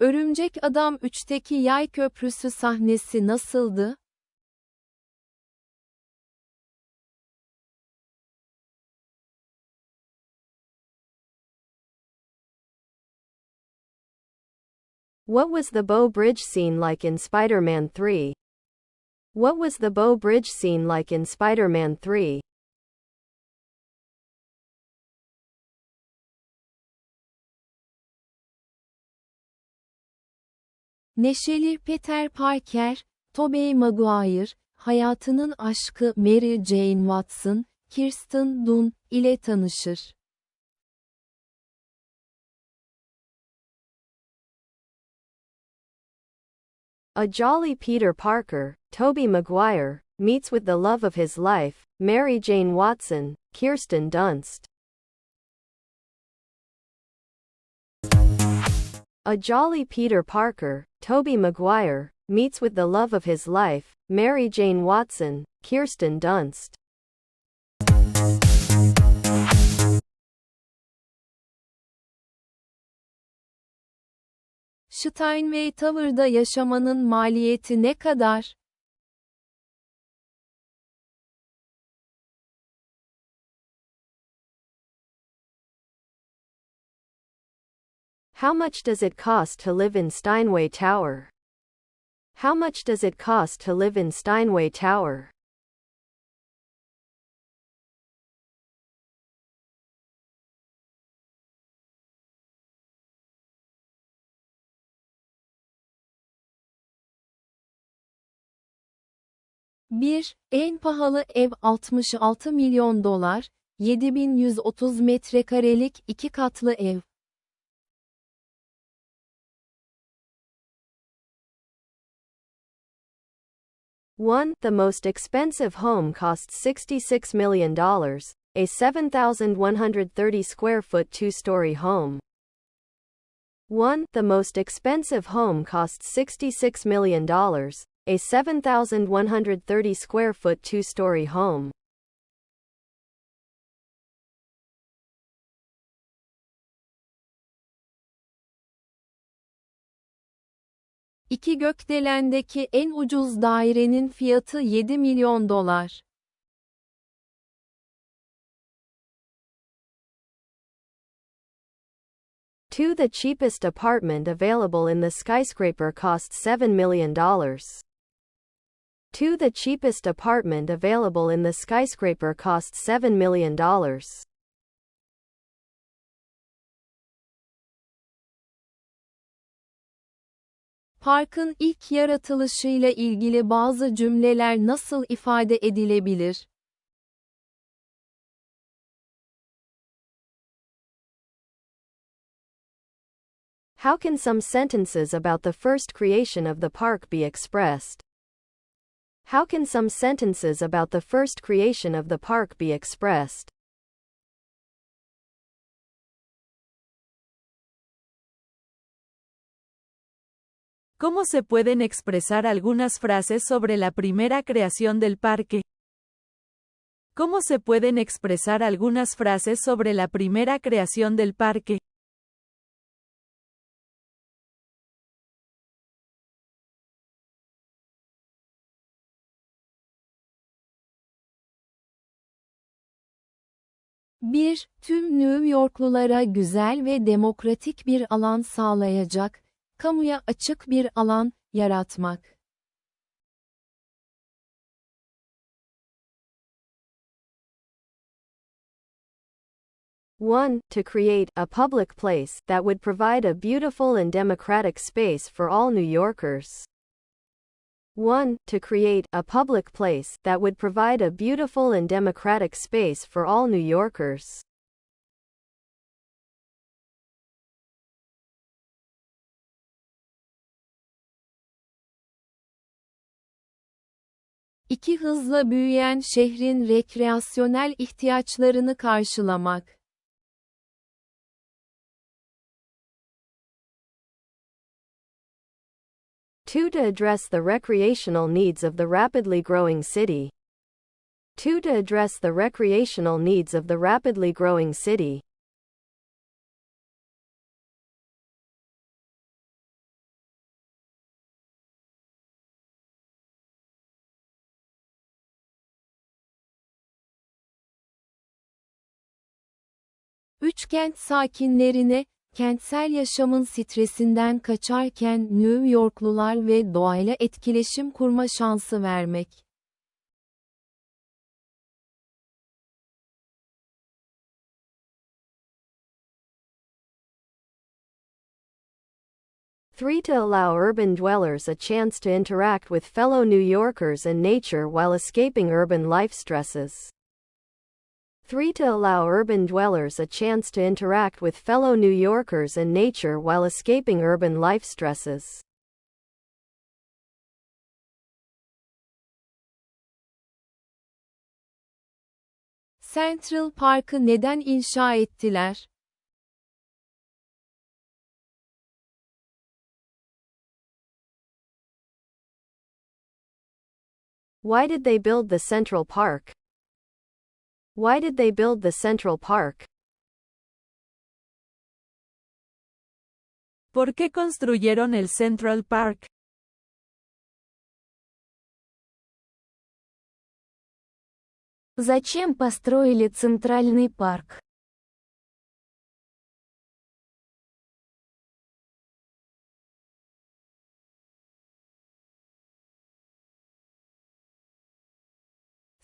Örümcek Adam 3'teki yay köprüsü sahnesi nasıldı? What was the Bow Bridge scene like in Spider-Man 3? What was the Bow Bridge scene like in Spider-Man 3? Neşeli Peter Parker, Tobey Maguire, hayatının aşkı Mary Jane Watson, Kirsten Dunst ile tanışır. A jolly Peter Parker, Tobey Maguire, meets with the love of his life, Mary Jane Watson, Kirsten Dunst. A jolly Peter Parker, Tobey Maguire, meets with the love of his life, Mary Jane Watson, Kirsten Dunst. Steinway Tower'da yaşamanın maliyeti ne kadar? How much does it cost to live in Steinway Tower? How much does it cost to live in Steinway Tower? En pahalı ev $66 milyon, 7.130 metrekarelik 2 katlı ev. 1. The most expensive home costs $66 million, a 7,130 square foot two-story home. 1. The most expensive home costs $66 million, a 7,130 square foot two-story home. İki gökdelendeki en ucuz dairenin fiyatı $7 milyon. 2. The cheapest apartment available in the skyscraper costs $7 million. 2. The cheapest apartment available in the skyscraper costs $7 million. Parkın ilk yaratılışıyla ilgili bazı cümleler nasıl ifade edilebilir? How can some sentences about the first creation of the park be expressed? How can some sentences about the first creation of the park be expressed? ¿Cómo se pueden expresar algunas frases sobre la primera creación del parque? ¿Cómo se pueden expresar algunas frases sobre la primera creación del parque? Tüm New Yorklulara güzel ve demokratik bir alan sağlayacak, kamuya açık bir alan yaratmak. 1. To create a public place that would provide a beautiful and democratic space for all New Yorkers. 1. To create a public place that would provide a beautiful and democratic space for all New Yorkers. 2. Hızla büyüyen şehrin rekreasyonel ihtiyaçlarını karşılamak. 2. To address the recreational needs of the rapidly growing city. 2. To address the recreational needs of the rapidly growing city. Üç kent sakinlerine, kentsel yaşamın stresinden kaçarken New Yorklular ve doğayla etkileşim kurma şansı vermek. Three, to allow urban dwellers a chance to interact with fellow New Yorkers and nature while escaping urban life stresses. 3. To allow urban dwellers a chance to interact with fellow New Yorkers and nature while escaping urban life stresses. Central Park'ı neden inşa ettiler? Why did they build the Central Park? Why did they build the Central Park? ¿Por qué construyeron el Central Park? Зачем построили Центральный парк?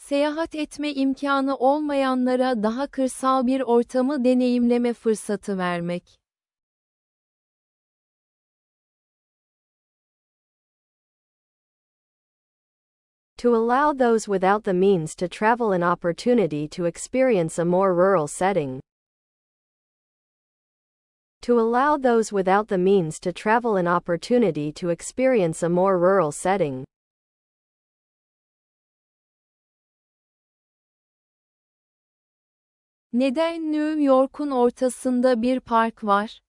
Seyahat etme imkanı olmayanlara daha kırsal bir ortamı deneyimleme fırsatı vermek. To allow those without the means to travel an opportunity to experience a more rural setting. To allow those without the means to travel an opportunity to experience a more rural setting. Neden New York'un ortasında bir park var?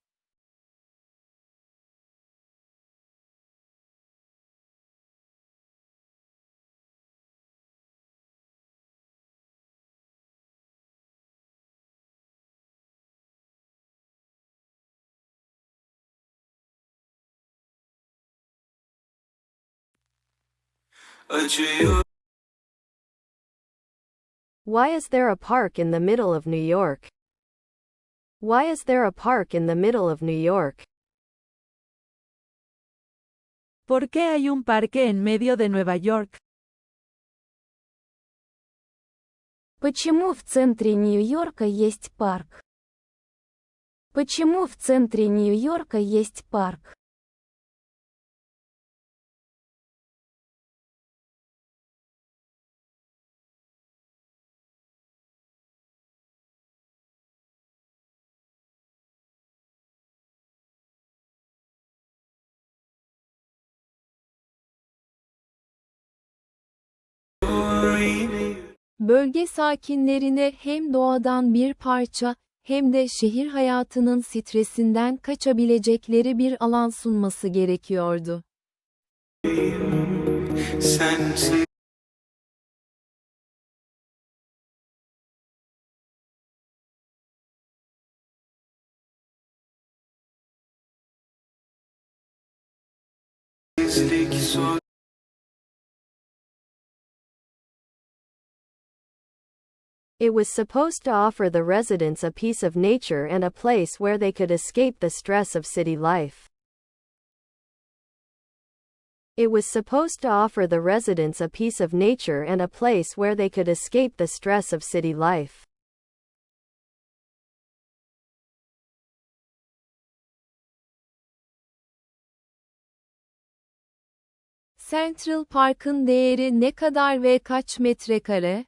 Why is there a park in the middle of New York? Why is there a park in the middle of New York? ¿Por qué hay un parque en medio de Nueva York? Почему в центре Нью-Йорка есть парк? Почему в центре Нью-Йорка есть парк? Bölge sakinlerine hem doğadan bir parça, hem de şehir hayatının stresinden kaçabilecekleri bir alan sunması gerekiyordu. Sensiz zor. It was supposed to offer the residents a piece of nature and a place where they could escape the stress of city life. It was supposed to offer the residents a piece of nature and a place where they could escape the stress of city life. Central Park'ın değeri ne kadar ve kaç metrekare?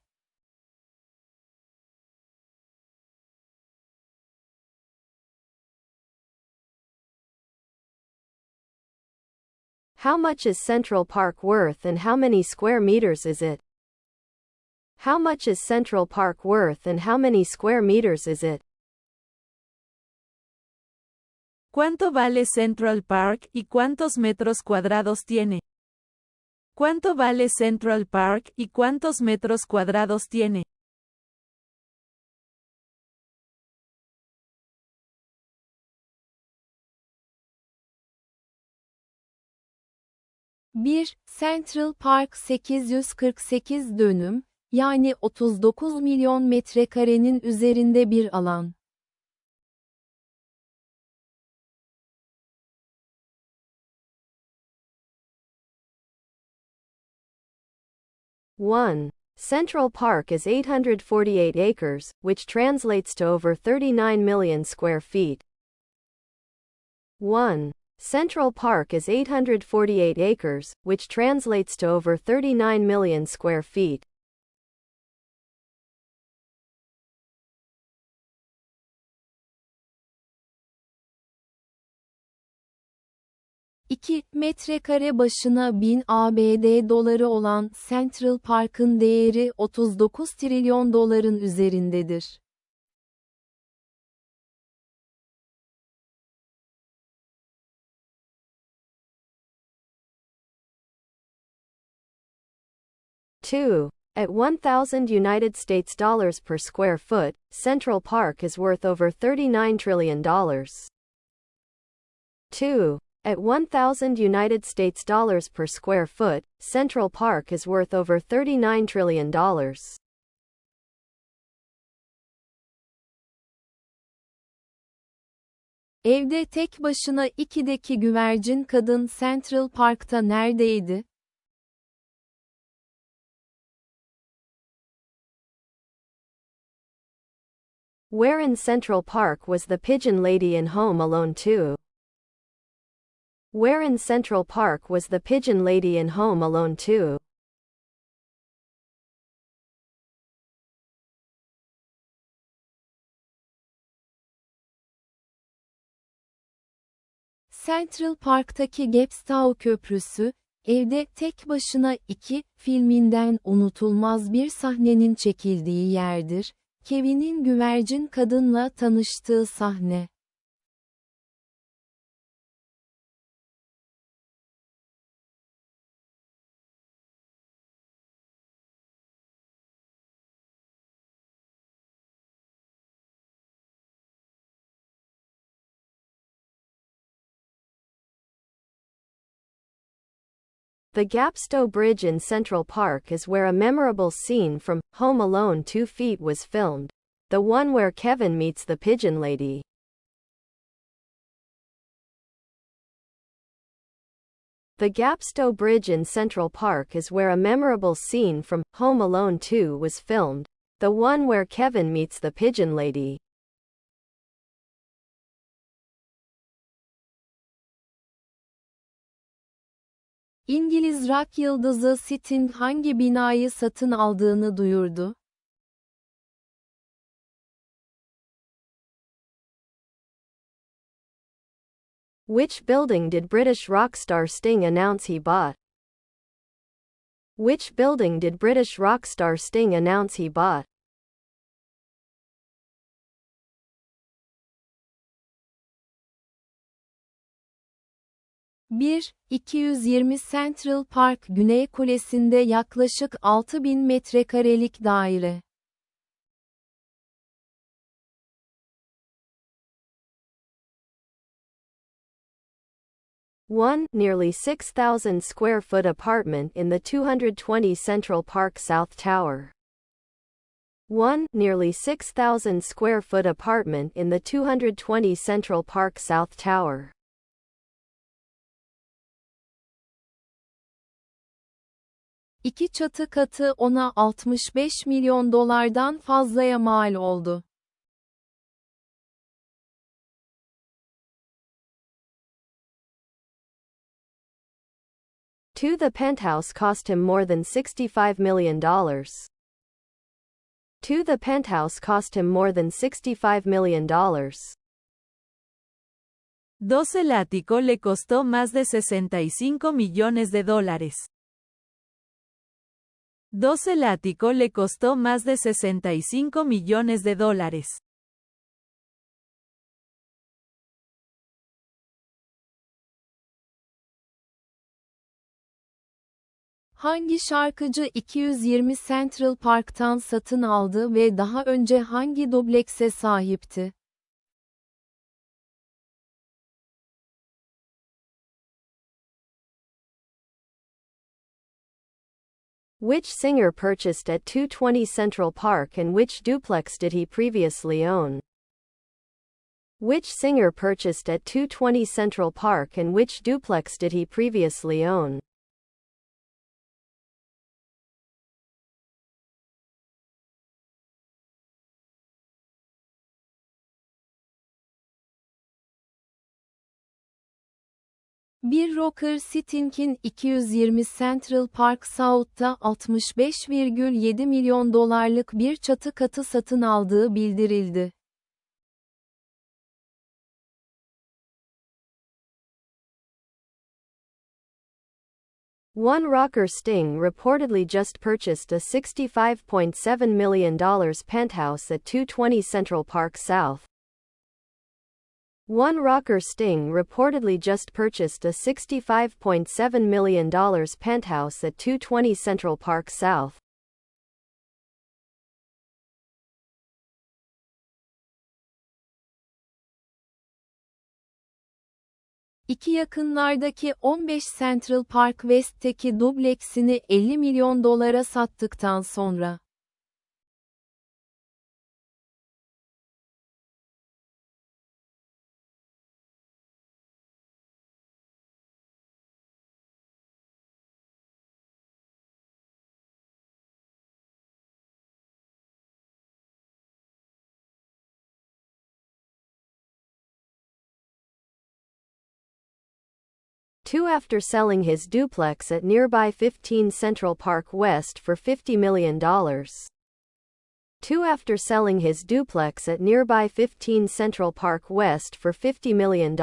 How much is Central Park worth and how many square meters is it? How much is Central Park worth and how many square meters is it? ¿Cuánto vale Central Park y cuántos metros cuadrados tiene? ¿Cuánto vale Central Park y cuántos metros cuadrados tiene? Central Park 848 dönüm, yani 39 milyon metrekarenin üzerinde bir alan. 1. Central Park is 848 acres, which translates to over 39 million square feet. 1. Central Park is 848 acres, which translates to over 39 million square feet. İki, metrekare başına 1000 ABD doları olan Central Park'ın değeri 39 trilyon doların üzerindedir. Two. At 1,000 United States dollars per square foot, Central Park is worth over $39 trillion. 2. At 1,000 United States dollars per square foot, Central Park is worth over $39 trillion. Evde tek başına 2'deki güvercin kadın Central Park'ta neredeydi? Where in Central Park was the pigeon lady in Home Alone 2? Where in Central Park was the pigeon lady in Home Alone 2? Central Park'taki Gapstow Köprüsü, Evde Tek Başına 2 filminden unutulmaz bir sahnenin çekildiği yerdir. Kevin'in güvercin kadınla tanıştığı sahne. The Gapstow Bridge in Central Park is where a memorable scene from Home Alone 2 Feet was filmed, the one where Kevin meets the pigeon lady. The Gapstow Bridge in Central Park is where a memorable scene from Home Alone 2 was filmed, the one where Kevin meets the pigeon lady. İngiliz rock yıldızı Sting hangi binayı satın aldığını duyurdu? Which building did British rock star Sting announce he bought? Which building did British rock star Sting announce he bought? Bir, 220 Central Park Güney Kulesi'nde yaklaşık 6000 metrekarelik daire. One, nearly 6,000 square foot apartment in the 220 Central Park South Tower. One, nearly 6,000 square foot apartment in the 220 Central Park South Tower. İki çatı katı ona 65 milyon dolardan fazlaya mal oldu. Two, the penthouse cost him more than $65 million. Two, the penthouse cost him more than $65 million. Dos, el ático le costó más de 65 millones de dólares. Dos, el ático le costó más de 65 millones de dólares. Hangi şarkıcı 220 Central Park'tan satın aldı ve daha önce hangi dublekse sahipti? Which singer purchased at 220 Central Park and which duplex did he previously own? Which singer purchased at 220 Central Park and which duplex did he previously own? Bir Rocker Sting'in 220 Central Park South'ta 65,7 milyon dolarlık bir çatı katı satın aldığı bildirildi. One rocker Sting reportedly just purchased a $65.7 million penthouse at 220 Central Park South. One rocker Sting reportedly just purchased a $65.7 million penthouse at 220 Central Park South. İki yakınlardaki 15 Central Park West'teki dubleksini 50 milyon dolara sattıktan sonra. Two after selling his duplex at nearby 15 Central Park West for $50 million. Two after selling his duplex at nearby 15 Central Park West for $50 million.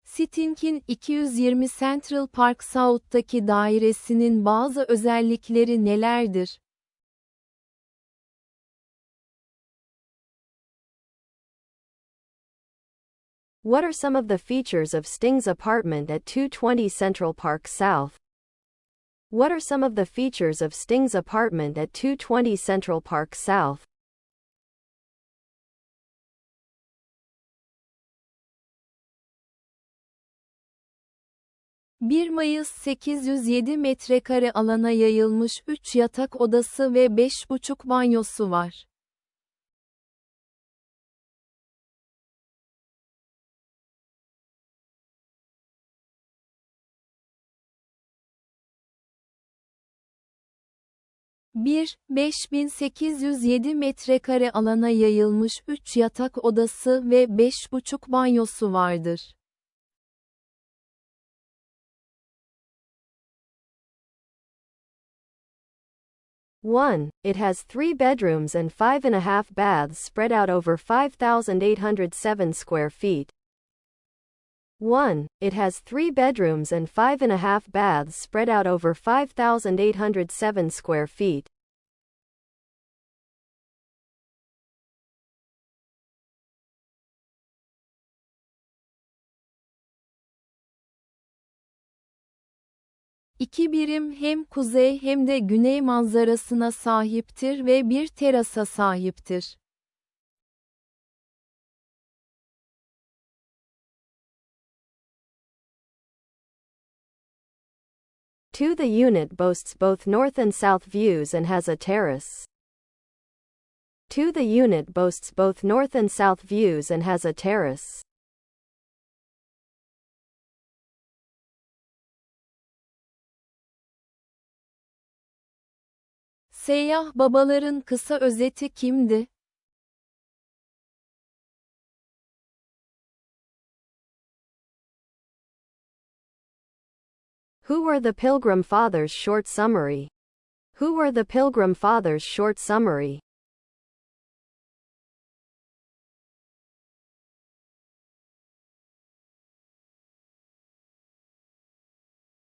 Sting'in 220 Central Park South'taki dairesinin bazı özellikleri nelerdir? What are some of the features of Sting's apartment at 220 Central Park South? What are some of the features of Sting's apartment at 220 Central Park South? ...1 Mayıs 807 metrekare alana yayılmış 3 yatak odası ve 5,5 banyosu var. Bir, 5807 metrekare alana yayılmış 3 yatak odası ve 5,5 banyosu vardır. One, it has 3 bedrooms and 5.5 baths spread out over 5,807 square feet. 1. It has 3 bedrooms and 5.5 baths spread out over 5,807 square feet. İki birim hem kuzey hem de güney manzarasına sahiptir ve bir terasa sahiptir. Two, the unit boasts both north and south views and has a terrace. Two, the unit boasts both north and south views and has a terrace. Seyyah babaların kısa özeti kimdi? Who were the Pilgrim Fathers? Short summary. Who were the Pilgrim Fathers? Short summary.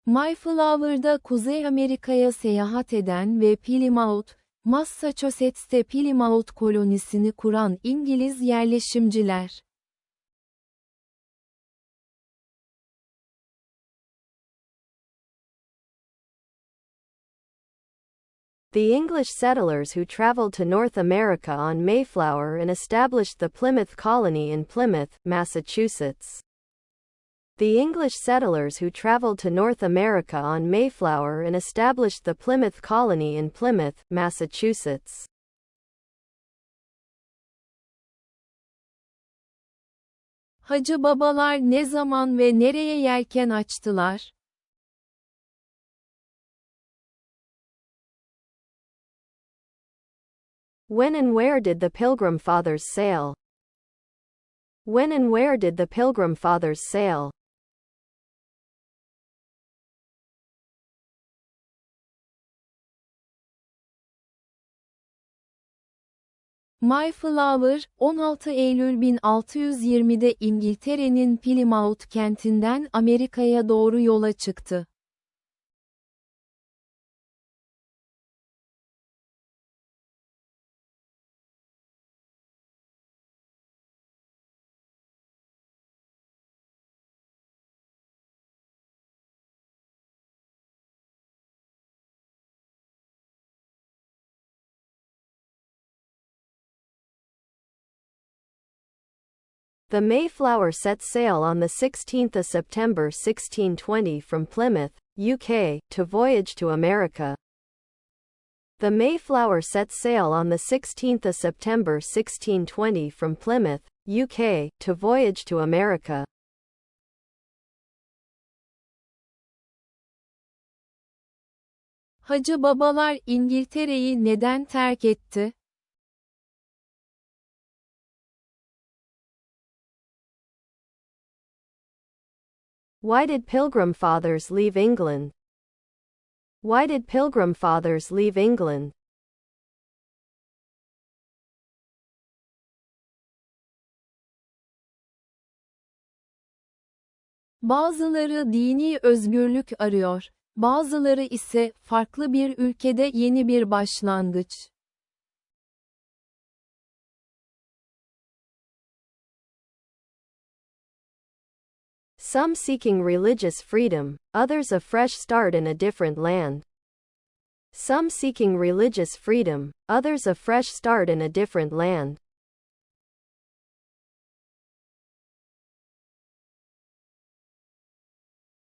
Mayflower'da Kuzey Amerika'ya seyahat eden ve Plymouth, Massachusetts'te Plymouth kolonisini kuran İngiliz yerleşimciler. The English settlers who traveled to North America on Mayflower and established the Plymouth Colony in Plymouth, Massachusetts. The English settlers who traveled to North America on Mayflower and established the Plymouth Colony in Plymouth, Massachusetts. Hacı babalar ne zaman ve nereye yelken açtılar? When and where did the Pilgrim Fathers sail? When and where did the Pilgrim Fathers sail? Mayflower, 16 Eylül 1620'de İngiltere'nin Plymouth kentinden Amerika'ya doğru yola çıktı. The Mayflower set sail on the 16th of September 1620 from Plymouth, UK, to voyage to America. The Mayflower set sail on the 16th of September 1620 from Plymouth, UK, to voyage to America. Hacı babalar İngiltere'yi neden terk etti? Why did Pilgrim Fathers leave England? Why did Pilgrim Fathers leave England? Bazıları dini özgürlük arıyor, bazıları ise farklı bir ülkede yeni bir başlangıç. Some seeking religious freedom, others a fresh start in a different land. Some seeking religious freedom, others a fresh start in a different land.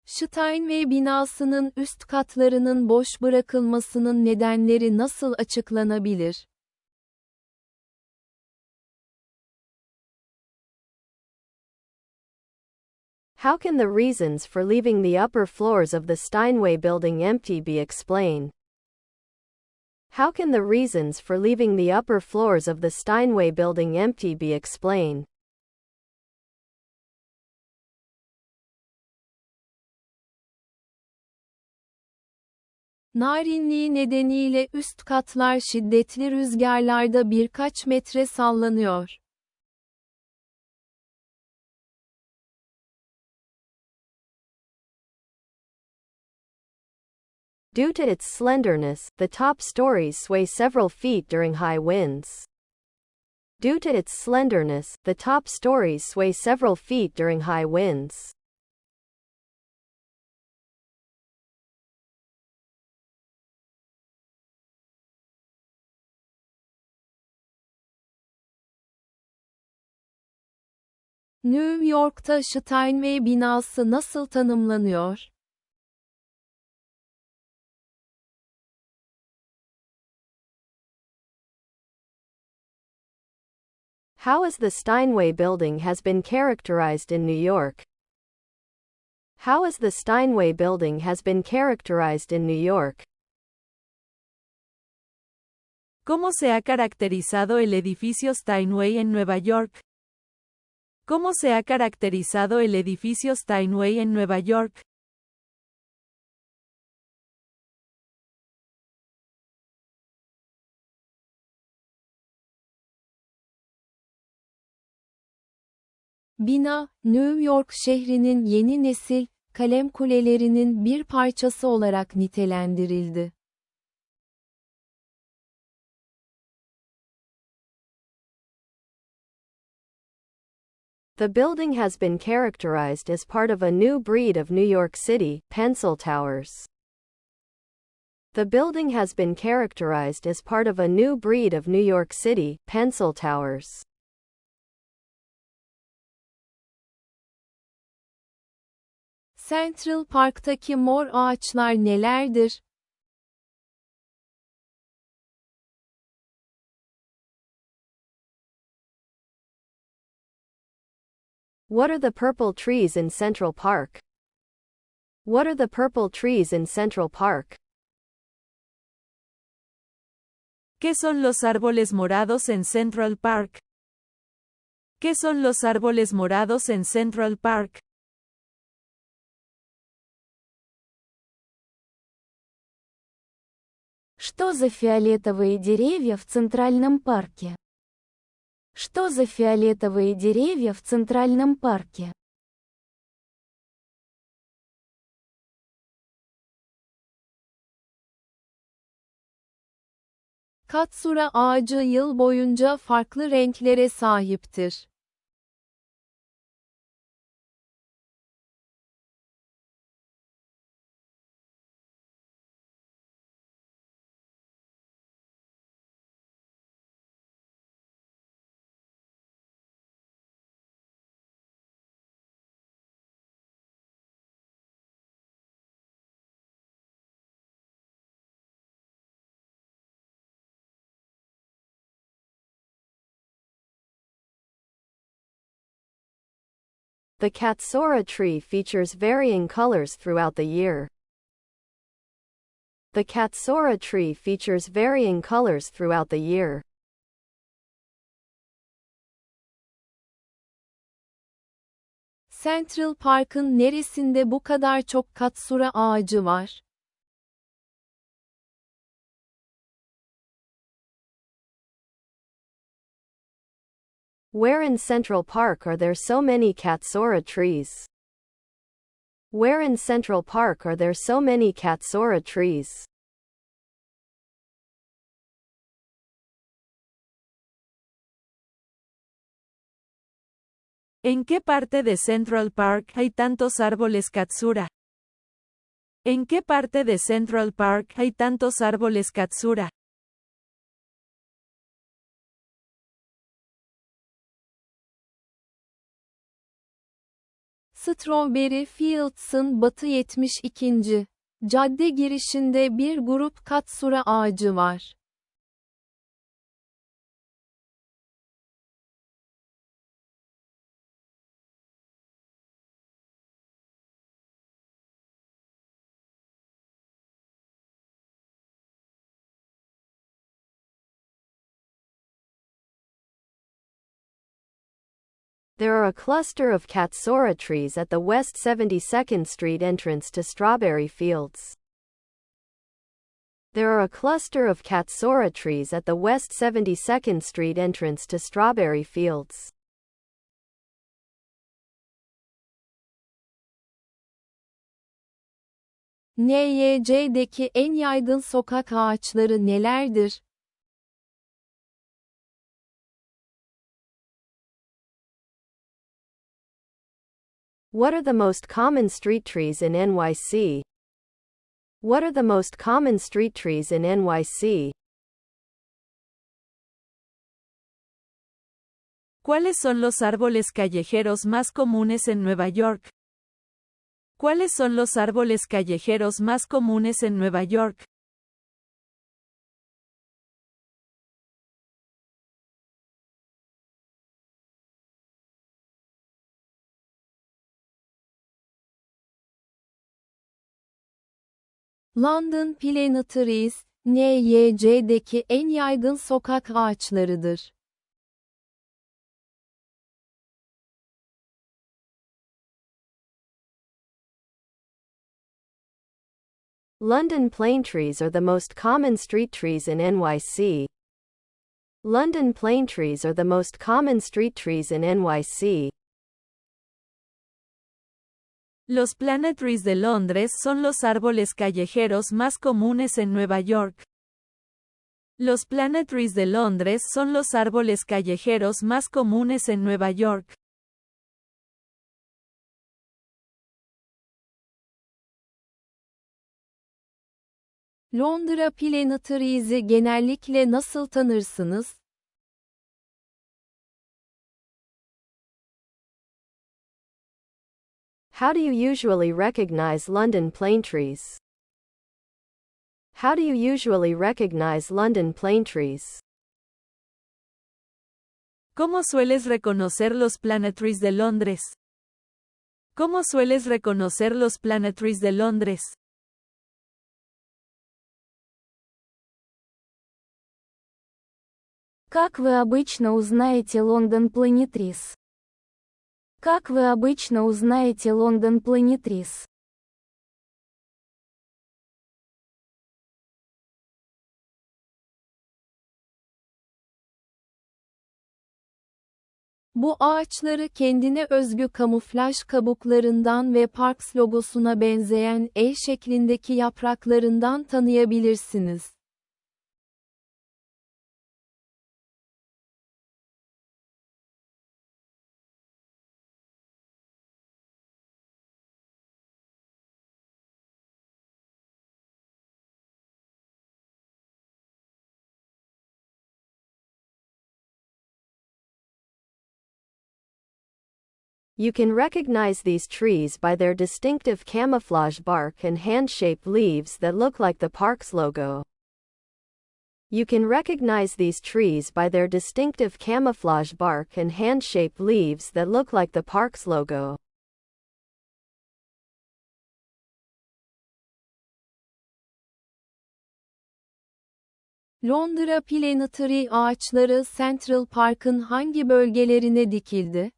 Steinway binasının üst katlarının boş bırakılmasının nedenleri nasıl açıklanabilir? How can the reasons for leaving the upper floors of the Steinway building empty be explained? How can the reasons for leaving the upper floors of the Steinway building empty be explained? Narinliği nedeniyle üst katlar şiddetli rüzgarlarda birkaç metre sallanıyor. Due to its slenderness, the top stories sway several feet during high winds. Due to its slenderness, the top stories sway several feet during high winds. New York'ta Steinway binası nasıl tanımlanıyor? How is the Steinway building has been characterized in New York? How is the Steinway building has been characterized in New York? ¿Cómo se ha caracterizado el edificio Steinway en Nueva York? ¿Cómo se ha caracterizado el edificio Steinway en Nueva York? Bina, New York şehrinin yeni nesil, kalem kulelerinin bir parçası olarak nitelendirildi. The building has been characterized as part of a new breed of New York City, pencil towers. The building has been characterized as part of a new breed of New York City, pencil towers. Central Park'taki mor ağaçlar nelerdir? What are the purple trees in Central Park? What are the purple trees in Central Park? ¿Qué son los árboles morados en Central Park? ¿Qué son los árboles morados en Central Park? Что за фиолетовые деревья в Центральном парке? Что за фиолетовые деревья в Центральном парке? Katsura ağacı yıl boyunca farklı renklere sahiptir. The Katsura tree features varying colors throughout the year. The Katsura tree features varying colors throughout the year. Central Park'ın neresinde bu kadar çok katsura ağacı var? Where in Central Park are there so many Katsura trees? Where in Central Park are there so many Katsura trees? ¿En qué parte de Central Park hay tantos árboles Katsura? ¿En qué parte de Central Park hay tantos árboles Katsura? Strawberry Fields'ın batı 72. cadde girişinde bir grup katsura ağacı var. There are a cluster of Katsura trees at the West 72nd Street entrance to Strawberry Fields. There are a cluster of Katsura trees at the West 72nd Street entrance to Strawberry Fields. NYC'deki en yaygın sokak ağaçları nelerdir? What are the most common street trees in NYC? What are the most common street trees in NYC? ¿Cuáles son los árboles callejeros más comunes en Nueva York? ¿Cuáles son los árboles callejeros más comunes en Nueva York? London Plane Trees, NYC'deki en yaygın sokak ağaçlarıdır. London plane trees are the most common street trees in NYC. London plane trees are the most common street trees in NYC. Los plane trees de Londres son los árboles callejeros más comunes en Nueva York. Los plane trees de Londres son los árboles callejeros más comunes en Nueva York. Londra Plane Trees'i genellikle nasıl tanırsınız? How do you usually recognize London plane trees? How do you usually recognize London plane trees? ¿Cómo sueles reconocer los plane trees de Londres? ¿Cómo sueles reconocer los plane trees de Londres? Как вы обычно узнаете Лондон Планитрис? Как вы обычно узнаете Лондон Планитрис? Bu ağaçları kendine özgü kamuflaj kabuklarından ve Parks logosuna benzeyen E şeklindeki yapraklarından tanıyabilirsiniz. You can recognize these trees by their distinctive camouflage bark and hand-shaped leaves that look like the park's logo. You can recognize these trees by their distinctive camouflage bark and hand-shaped leaves that look like the park's logo. Londra Planetary ağaçları Central Park'ın hangi bölgelerine dikildi?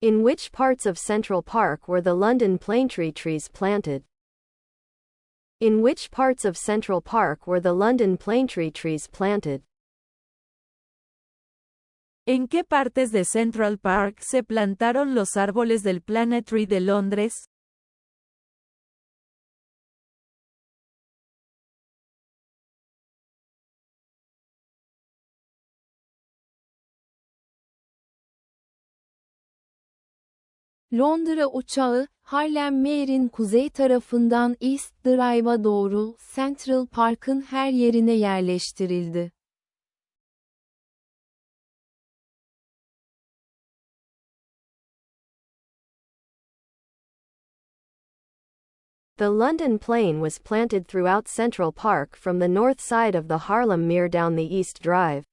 In which parts of Central Park were the London Planetree trees planted? In which parts of Central Park were the London Planetree trees planted? ¿En qué partes de Central Park se plantaron los árboles del Planetary de Londres? Londra uçağı, Harlem Mare'in kuzey tarafından East Drive'a doğru Central Park'ın her yerine yerleştirildi. The London plane was planted throughout Central Park from the north side of the Harlem Mere down the East Drive.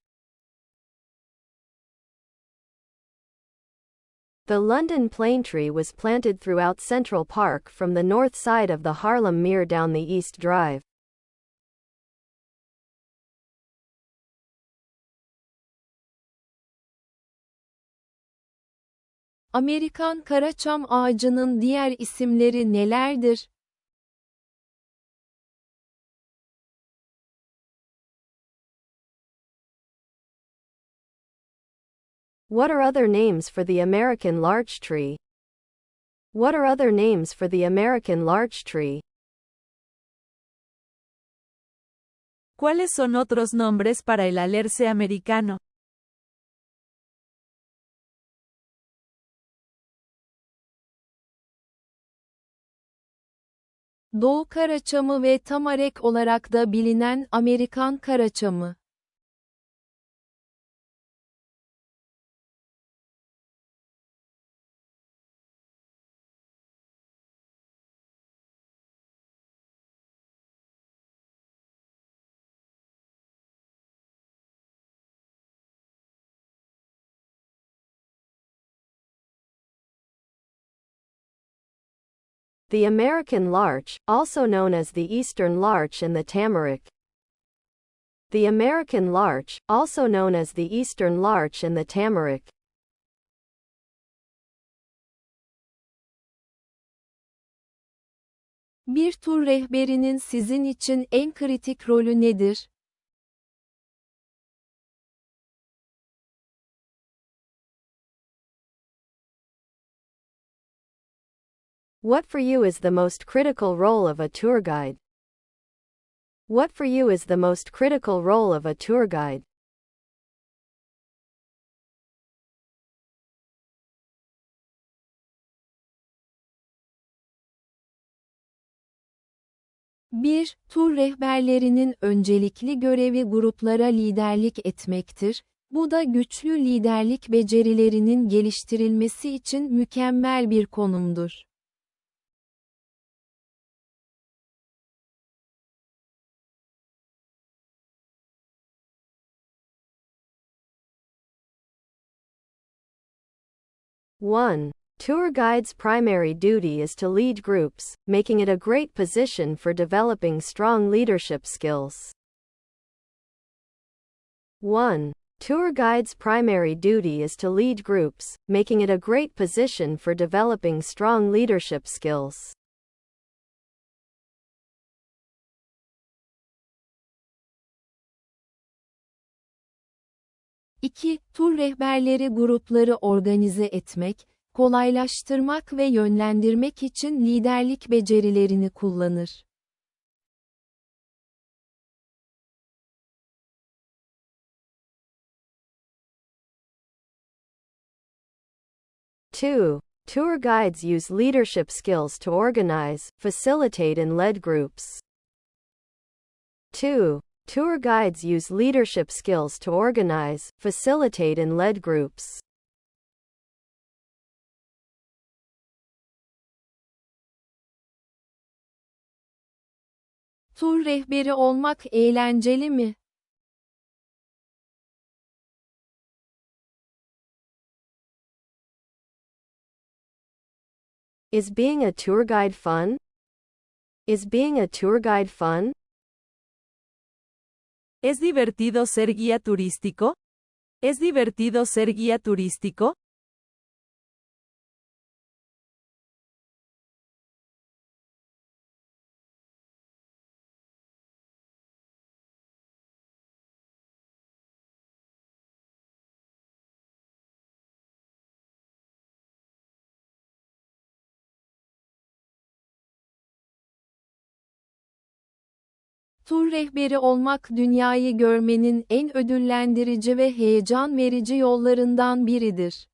The London plane tree was planted throughout Central Park from the north side of the Harlem Mere down the East Drive. Amerikan karaçam ağacının diğer isimleri nelerdir? What are other names for the American larch tree? What are other names for the American larch tree? ¿Cuáles son otros nombres para el alerce americano? Doğu karaçamı ve tamarek olarak da bilinen Amerikan karaçamı. The American larch, also known as the eastern larch and the tamarack. The American larch, also known as the eastern larch and the tamarack. Bir tur rehberinin sizin için en kritik rolü nedir? What for you is the most critical role of a tour guide? What for you is the most critical role of a tour guide? Bir, tur rehberlerinin öncelikli görevi gruplara liderlik etmektir. Bu da güçlü liderlik becerilerinin geliştirilmesi için mükemmel bir konumdur. One. Tour guide's primary duty is to lead groups, making it a great position for developing strong leadership skills. 1. Tour guide's primary duty is to lead groups, making it a great position for developing strong leadership skills. 2. Tur rehberleri grupları organize etmek, kolaylaştırmak ve yönlendirmek için liderlik becerilerini kullanır. 2. Tour guides use leadership skills to organize, facilitate and lead groups. 2. Tour guides use leadership skills to organize, facilitate and lead groups. Tur rehberi olmak eğlenceli mi? Is being a tour guide fun? Is being a tour guide fun? ¿Es divertido ser guía turístico? ¿Es divertido ser guía turístico? Tur rehberi olmak dünyayı görmenin en ödüllendirici ve heyecan verici yollarından biridir.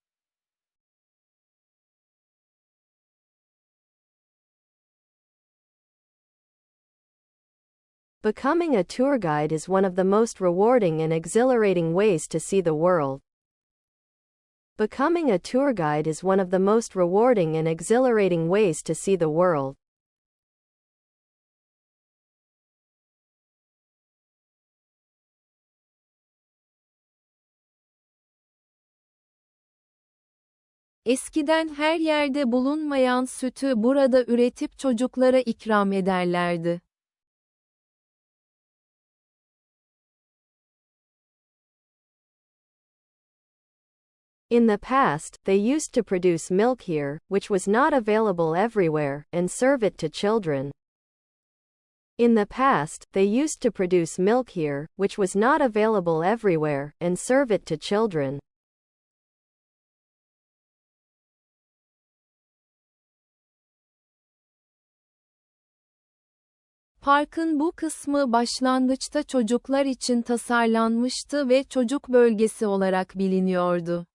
Becoming a tour guide is one of the most rewarding and exhilarating ways to see the world. Becoming a tour guide is one of the most rewarding and exhilarating ways to see the world. Eskiden her yerde bulunmayan sütü burada üretip çocuklara ikram ederlerdi. In the past, they used to produce milk here, which was not available everywhere, and serve it to children. In the past, they used to produce milk here, which was not available everywhere, and serve it to children. Parkın bu kısmı başlangıçta çocuklar için tasarlanmıştı ve çocuk bölgesi olarak biliniyordu.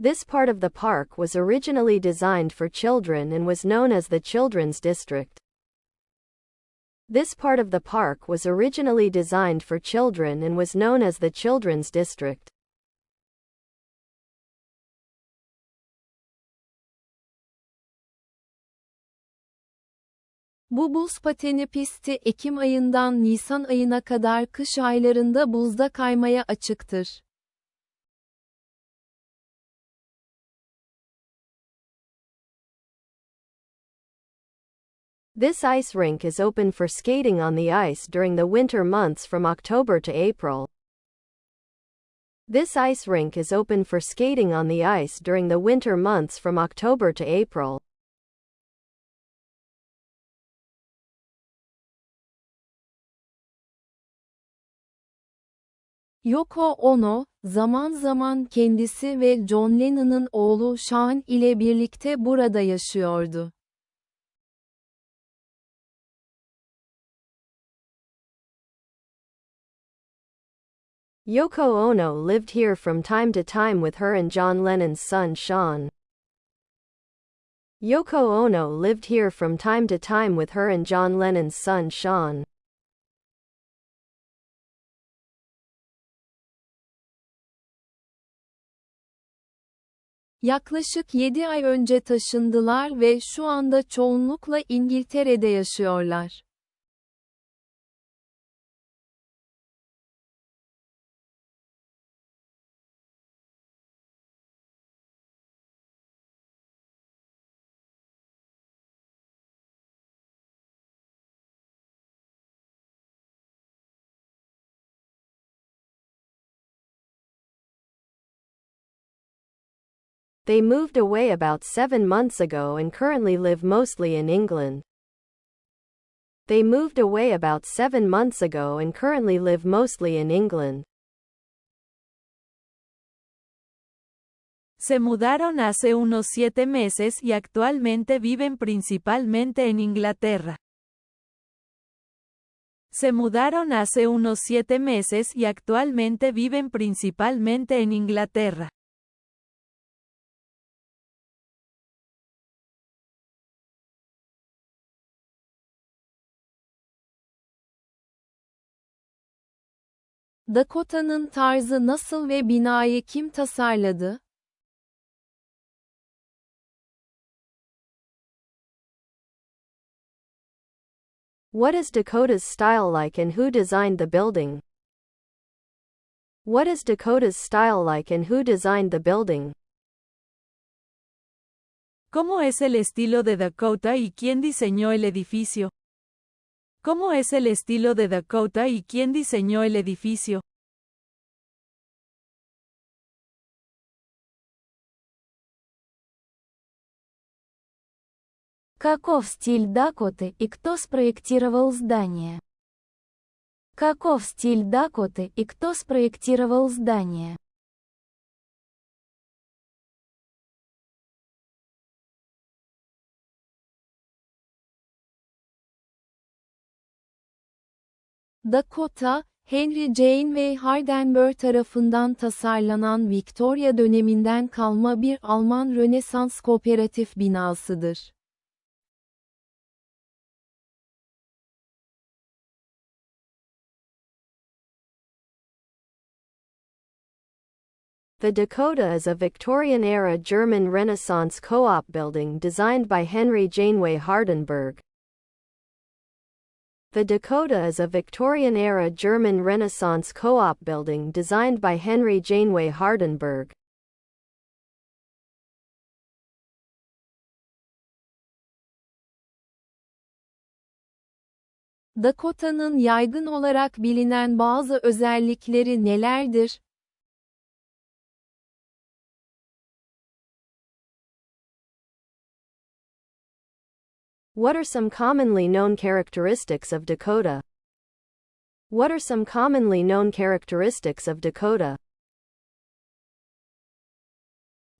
This part of the park was originally designed for children and was known as the Children's District. This part of the park was originally designed for children and was known as the Children's District. Bu buz pateni pisti Ekim ayından Nisan ayına kadar kış aylarında buzda kaymaya açıktır. This ice rink is open for skating on the ice during the winter months from October to April. This ice rink is open for skating on the ice during the winter months from October to April. Yoko Ono, zaman zaman kendisi ve John Lennon'ın oğlu Sean ile birlikte burada yaşıyordu. Yoko Ono lived here from time to time with her and John Lennon's son Sean. Yoko Ono lived here from time to time with her and John Lennon's son Sean. Yaklaşık 7 ay önce taşındılar ve şu anda çoğunlukla İngiltere'de yaşıyorlar. They moved away about 7 months ago and currently live mostly in England. They moved away about 7 months ago and currently live mostly in England. Se mudaron hace unos 7 meses y actualmente viven principalmente en Inglaterra. Se mudaron hace unos 7 meses y actualmente viven principalmente en Inglaterra. Dakota'nın tarzı nasıl ve binayı kim tasarladı? What is Dakota's style like and who designed the building? What is Dakota's style like and who designed the building? ¿Cómo es el estilo de Dakota y quién diseñó el edificio? ¿Cómo es el estilo de Dakota y quién diseñó el edificio? Каков стиль Дакоты и кто спроектировал здание? Каков стиль Дакоты и кто спроектировал здание? Dakota, Henry Janeway Hardenbergh tarafından tasarlanan Victoria döneminden kalma bir Alman Rönesans kooperatif binasıdır. The Dakota is a Victorian-era German Renaissance co-op building designed by Henry Janeway Hardenbergh. The Dakota is a Victorian-era German Renaissance co-op building designed by Henry Janeway Hardenbergh. Dakota'nın yaygın olarak bilinen bazı özellikleri nelerdir? What are some commonly known characteristics of Dakota? What are some commonly known characteristics of Dakota?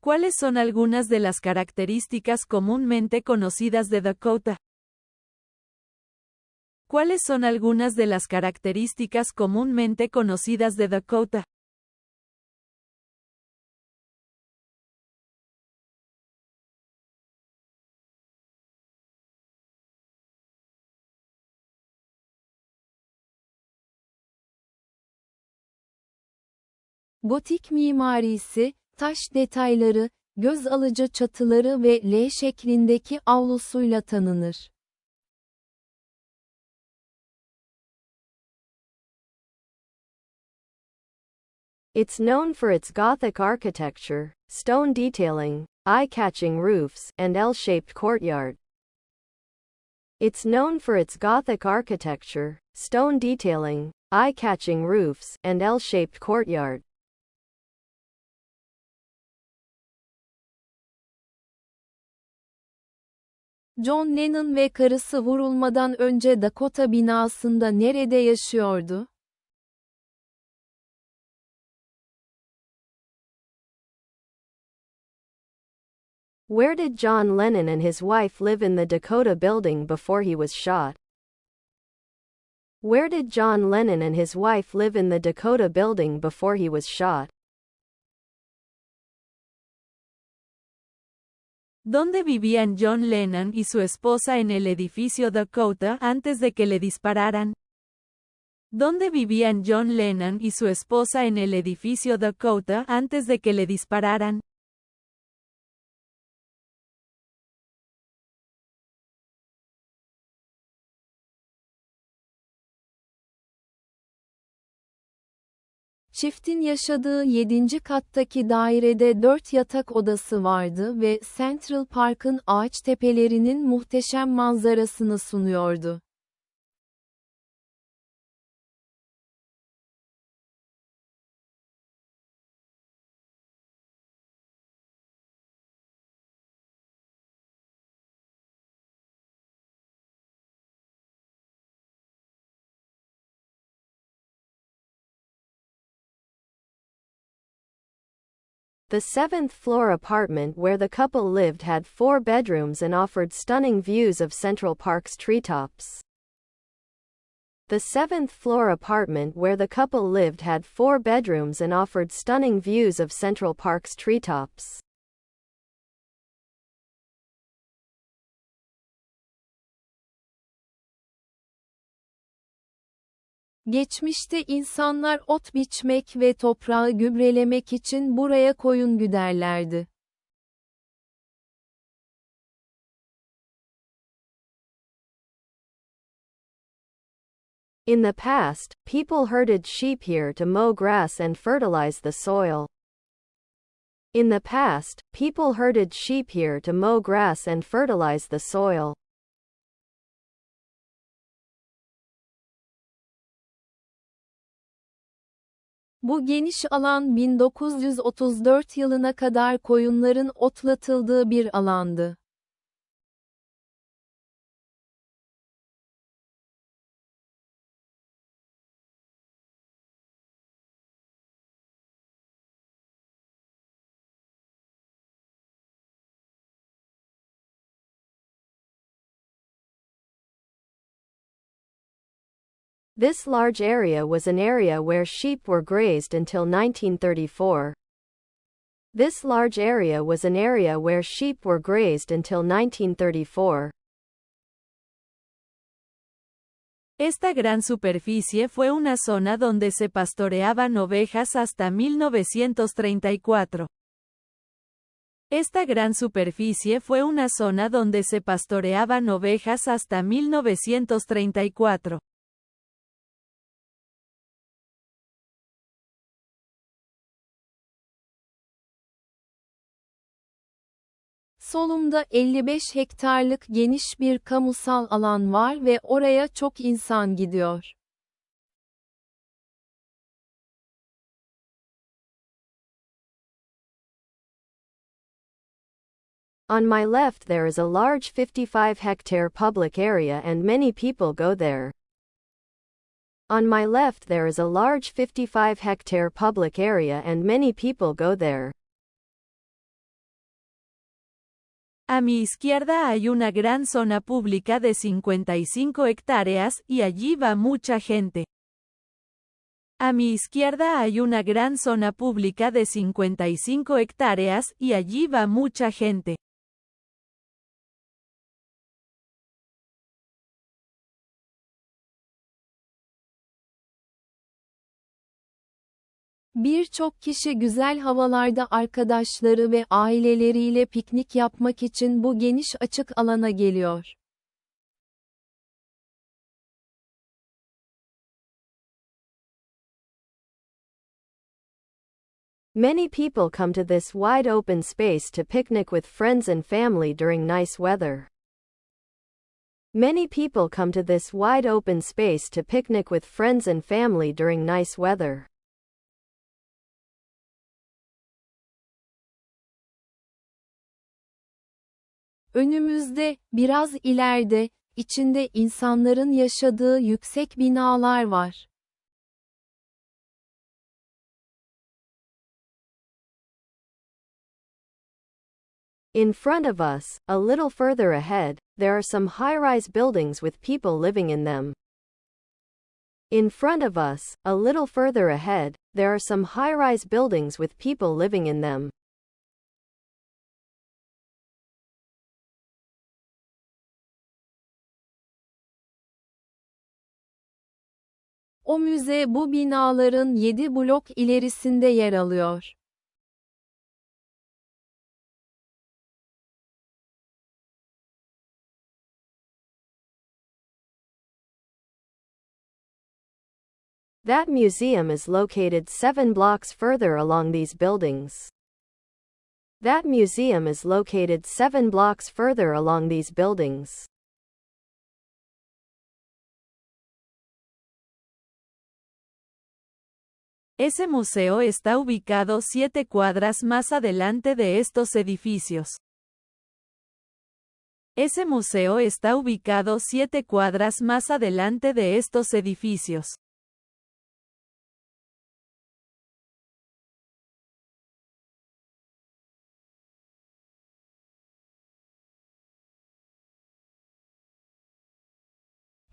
¿Cuáles son algunas de las características comúnmente conocidas de Dakota? ¿Cuáles son algunas de las características comúnmente conocidas de Dakota? Gotik mimarisi, taş detayları, göz alıcı çatıları ve L şeklindeki avlusuyla tanınır. It's known for its Gothic architecture, stone detailing, eye-catching roofs, and L-shaped courtyard. It's known for its Gothic architecture, stone detailing, eye-catching roofs, and L-shaped courtyard. John Lennon ve karısı vurulmadan önce Dakota binasında nerede yaşıyordu? Where did John Lennon and his wife live in the Dakota building before he was shot? Where did John Lennon and his wife live in the Dakota building before he was shot? ¿Dónde vivían John Lennon y su esposa en el edificio Dakota antes de que le dispararan? ¿Dónde vivían John Lennon y su esposa en el edificio Dakota antes de que le dispararan? Çiftin yaşadığı 7. kattaki dairede 4 yatak odası vardı ve Central Park'ın ağaç tepelerinin muhteşem manzarasını sunuyordu. The seventh-floor apartment where the couple lived had 4 bedrooms and offered stunning views of Central Park's treetops. The seventh-floor apartment where the couple lived had 4 bedrooms and offered stunning views of Central Park's treetops. Geçmişte insanlar ot biçmek ve toprağı gübrelemek için buraya koyun güderlerdi. In the past, people herded sheep here to mow grass and fertilize the soil. In the past, people herded sheep here to mow grass and fertilize the soil. Bu geniş alan 1934 yılına kadar koyunların otlatıldığı bir alandı. This large area was an area where sheep were grazed until 1934. This large area was an area where sheep were grazed until 1934. Esta gran superficie fue una zona donde se pastoreaban ovejas hasta 1934. Esta gran superficie fue una zona donde se pastoreaban ovejas hasta 1934. Solumda 55 hektarlık geniş bir kamusal alan var ve oraya çok insan gidiyor. On my left there is a large 55-hectare public area and many people go there. On my left there is a large 55-hectare public area and many people go there. A mi izquierda hay una gran zona pública de 55 hectáreas y allí va mucha gente. A mi izquierda hay una gran zona pública de 55 hectáreas y allí va mucha gente. Birçok kişi güzel havalarda arkadaşları ve aileleriyle piknik yapmak için bu geniş açık alana geliyor. Many people come to this wide open space to picnic with friends and family during nice weather. Many people come to this wide open space to picnic with friends and family during nice weather. Önümüzde, biraz ileride, içinde insanların yaşadığı yüksek binalar var. In front of us, a little further ahead, there are some high-rise buildings with people living in them. In front of us, a little further ahead, there are some high-rise buildings with people living in them. O müze bu binaların 7 blok ilerisinde yer alıyor. That museum is located 7 blocks further along these buildings. That museum is located 7 blocks further along these buildings. Ese museo está ubicado 7 cuadras más adelante de estos edificios. Ese museo está ubicado 7 cuadras más adelante de estos edificios.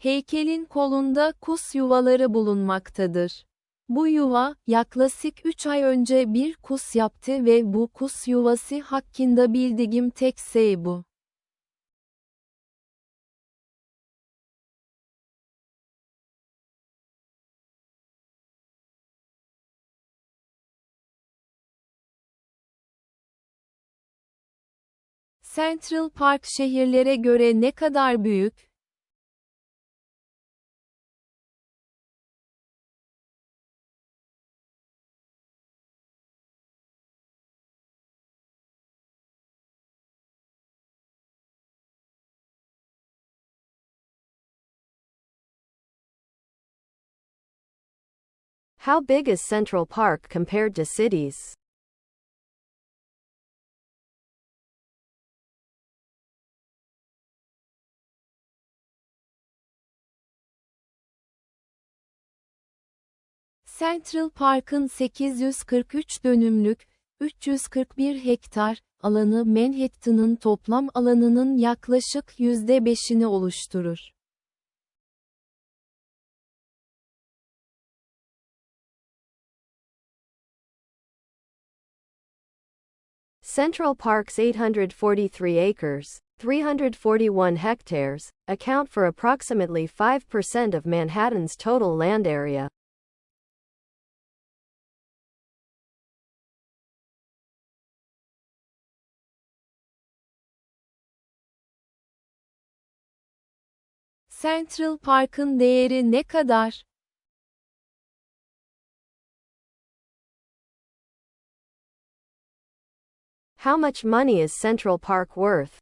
Heykelin kolunda kus yuvaları bulunmaktadır. Bu yuva, yaklaşık 3 ay önce bir kus yaptı ve bu kus yuvası hakkında bildiğim tek şey bu. Central Park şehirlere göre ne kadar büyük? How big is Central Park compared to cities? Central Park'ın 843 dönümlük, 341 hektar alanı Manhattan'ın toplam alanının yaklaşık %5'ini oluşturur. Central Park's 843 acres, 341 hectares, account for approximately 5% of Manhattan's total land area. Central Park'ın değeri ne kadar? How much money is Central Park worth?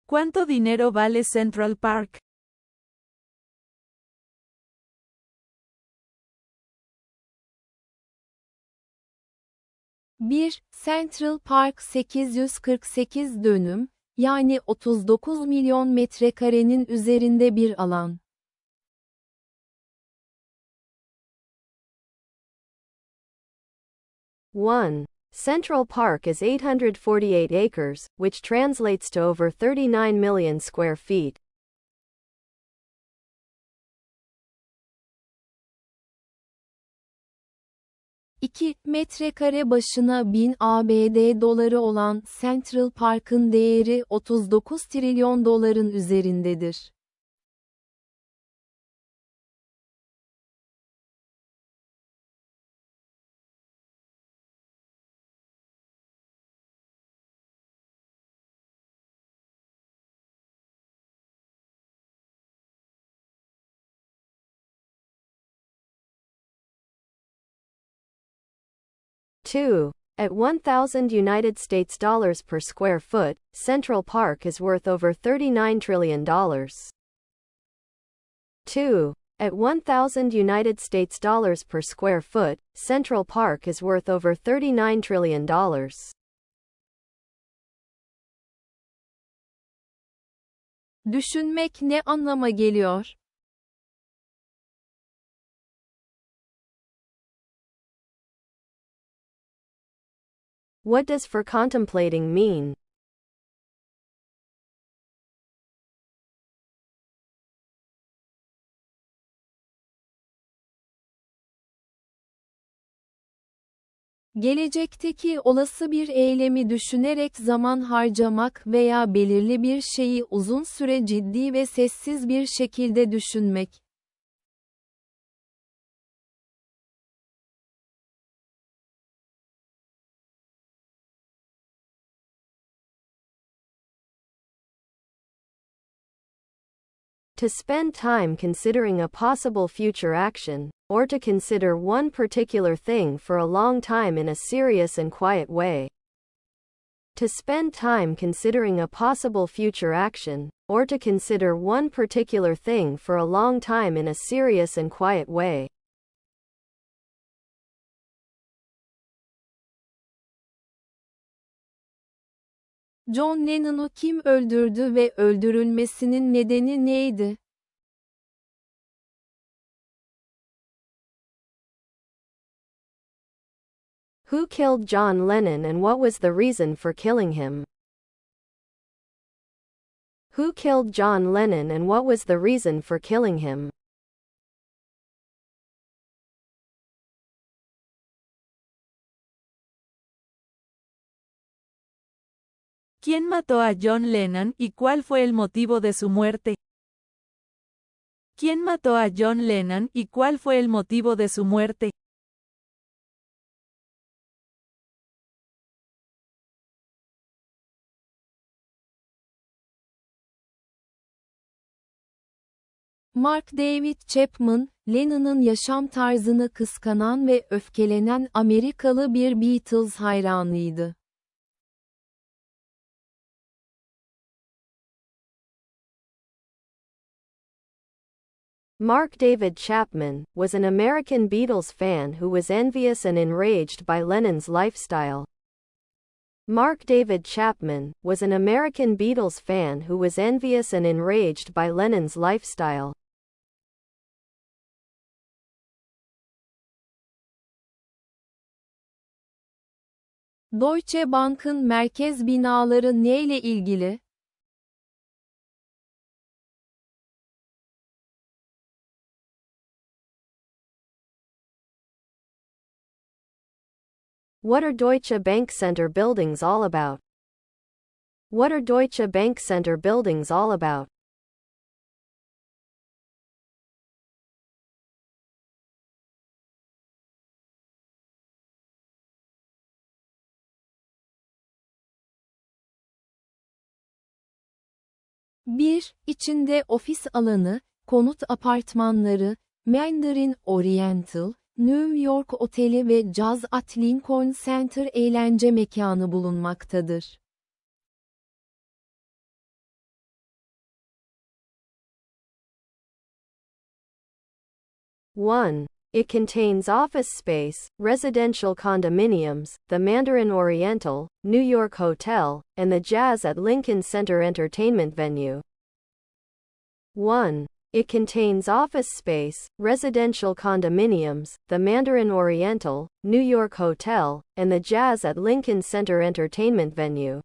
¿Cuánto dinero vale Central Park? Bir Central Park 848 dönüm, yani 39 milyon metrekarenin üzerinde bir alan. One. Central Park is 848 acres, which translates to over 39 million square feet. 2. Metrekare başına 1000 ABD doları olan Central Park'ın değeri 39 trilyon doların üzerindedir. Two. At 1,000 United States dollars per square foot, Central Park is worth over $39 trillion. 2. At 1,000 United States dollars per square foot, Central Park is worth over $39 trillion. Düşünmek ne anlama geliyor? What does for contemplating mean? Gelecekteki olası bir eylemi düşünerek zaman harcamak veya belirli bir şeyi uzun süre ciddi ve sessiz bir şekilde düşünmek. To spend time considering a possible future action, or to consider one particular thing for a long time in a serious and quiet way. To spend time considering a possible future action, or to consider one particular thing for a long time in a serious and quiet way. John Lennon'u kim öldürdü ve öldürülmesinin nedeni neydi? Who killed John Lennon and what was the reason for killing him? Who killed John Lennon and what was the reason for killing him? ¿Quién mató a John Lennon y cuál fue el motivo de su muerte? ¿Quién mató a John Lennon y cuál fue el motivo de su muerte? Mark David Chapman, Lennon'ın yaşam tarzını kıskanan ve öfkelenen Amerikalı bir Beatles hayranıydı. Mark David Chapman was an American Beatles fan who was envious and enraged by Lennon's lifestyle. Mark David Chapman was an American Beatles fan who was envious and enraged by Lennon's lifestyle. Deutsche Bank'ın merkez binaları neyle ilgili? What are Deutsche Bank Center buildings all about? What are Deutsche Bank Center buildings all about? İçinde ofis alanı, konut apartmanları, Mandarin Oriental, New York Oteli ve Jazz at Lincoln Center eğlence mekanı bulunmaktadır. One. It contains office space, residential condominiums, the Mandarin Oriental, New York Hotel, and the Jazz at Lincoln Center entertainment venue. 1. It contains office space, residential condominiums, the Mandarin Oriental, New York Hotel, and the Jazz at Lincoln Center entertainment venue.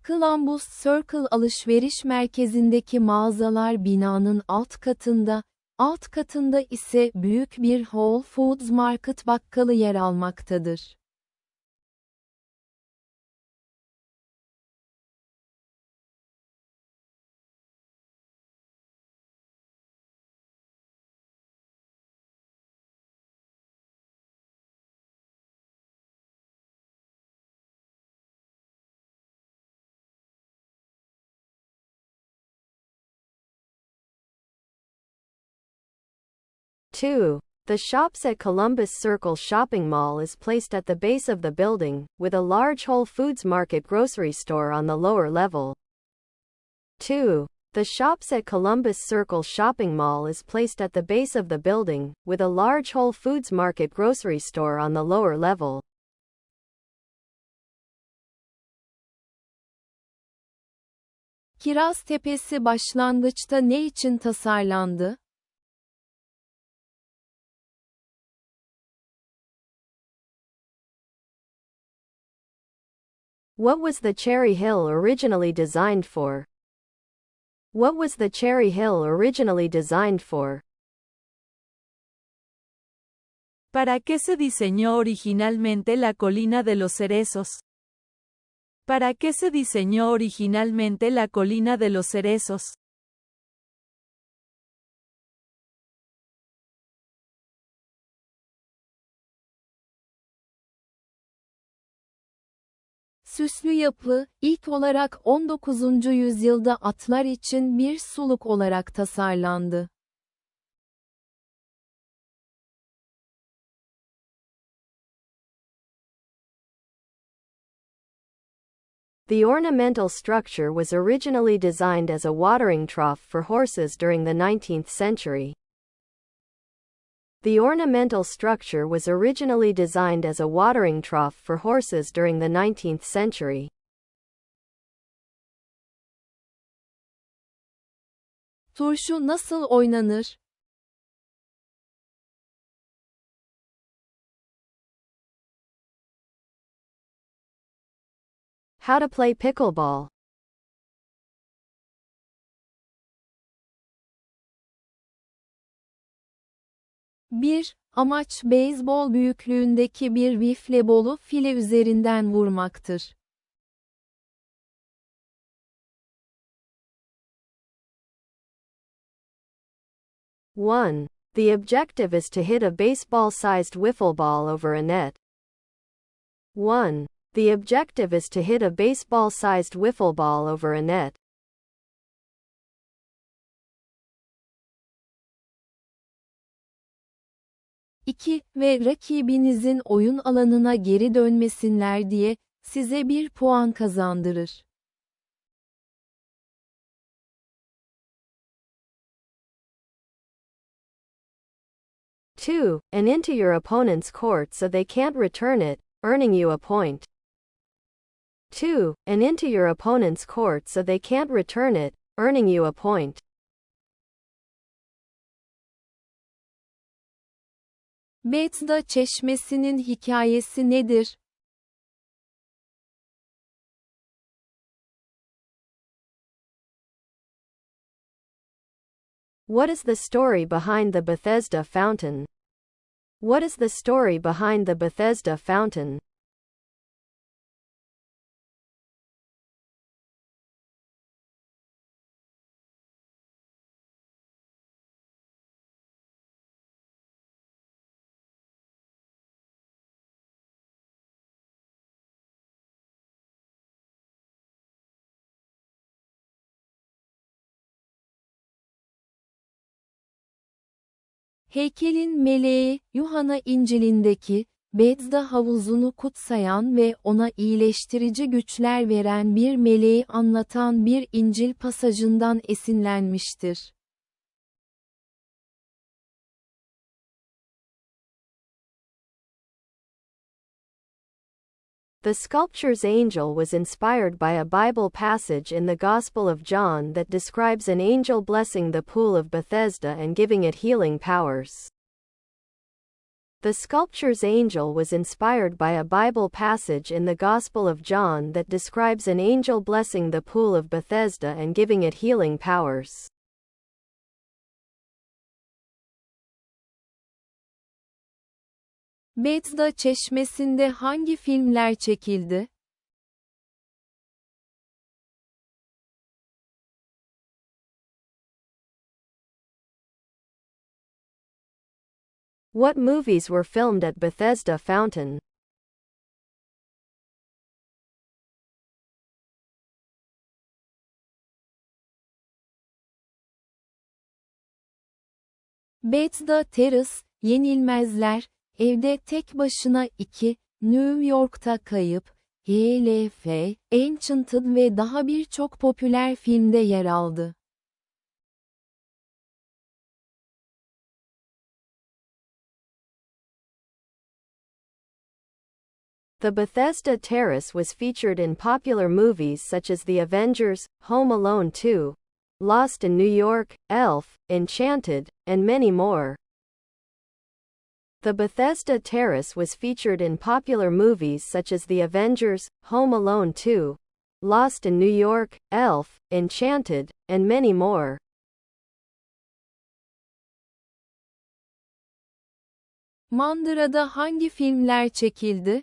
Columbus Circle alışveriş merkezindeki mağazalar binanın alt katında ise büyük bir Whole Foods Market bakkalı yer almaktadır. Two. The Shops at Columbus Circle shopping mall is placed at the base of the building, with a large Whole Foods Market grocery store on the lower level. 2. The Shops at Columbus Circle shopping mall is placed at the base of the building, with a large Whole Foods Market grocery store on the lower level. Kiraz Tepesi başlangıçta ne için tasarlandı? What was the Cherry Hill originally designed for? What was the Cherry Hill originally designed for? ¿Para qué se diseñó originalmente la colina de los cerezos? ¿Para qué se diseñó originalmente la colina de los cerezos? Süslü yapı, ilk olarak 19. yüzyılda atlar için bir suluk olarak tasarlandı. The ornamental structure was originally designed as a watering trough for horses during the 19th century. The ornamental structure was originally designed as a watering trough for horses during the 19th century. Turşu nasıl oynanır? How to play pickleball. 1. Amaç beyzbol büyüklüğündeki bir wiflebolu file üzerinden vurmaktır. 1. The objective is to hit a baseball-sized wiffle ball over a net. 1. The objective is to hit a baseball-sized wiffle ball over a net. 2. Ve rakibinizin oyun alanına geri dönmesinler diye, size bir puan kazandırır. 2. And into your opponent's court so they can't return it, earning you a point. 2. And into your opponent's court so they can't return it, earning you a point. Bethesda çeşmesinin hikayesi nedir? What is the story behind the Bethesda fountain? What is the story behind the Bethesda fountain? Heykelin meleği, Yuhanna İncil'indeki, Bethesda havuzunu kutsayan ve ona iyileştirici güçler veren bir meleği anlatan bir İncil pasajından esinlenmiştir. The sculpture's angel was inspired by a Bible passage in the Gospel of John that describes an angel blessing the pool of Bethesda and giving it healing powers. The sculpture's angel was inspired by a Bible passage in the Gospel of John that describes an angel blessing the pool of Bethesda and giving it healing powers. Bethesda çeşmesinde hangi filmler çekildi? What movies were filmed at Bethesda Fountain? Bethesda Terrace, Yenilmezler, Evde Tek Başına 2, New York'ta Kayıp, HLF, Enchanted ve daha birçok popüler filmde yer aldı. The Bethesda Terrace was featured in popular movies such as The Avengers, Home Alone 2, Lost in New York, Elf, Enchanted, and many more. The Bethesda Terrace was featured in popular movies such as The Avengers, Home Alone 2, Lost in New York, Elf, Enchanted, and many more. Mandıra'da hangi filmler çekildi?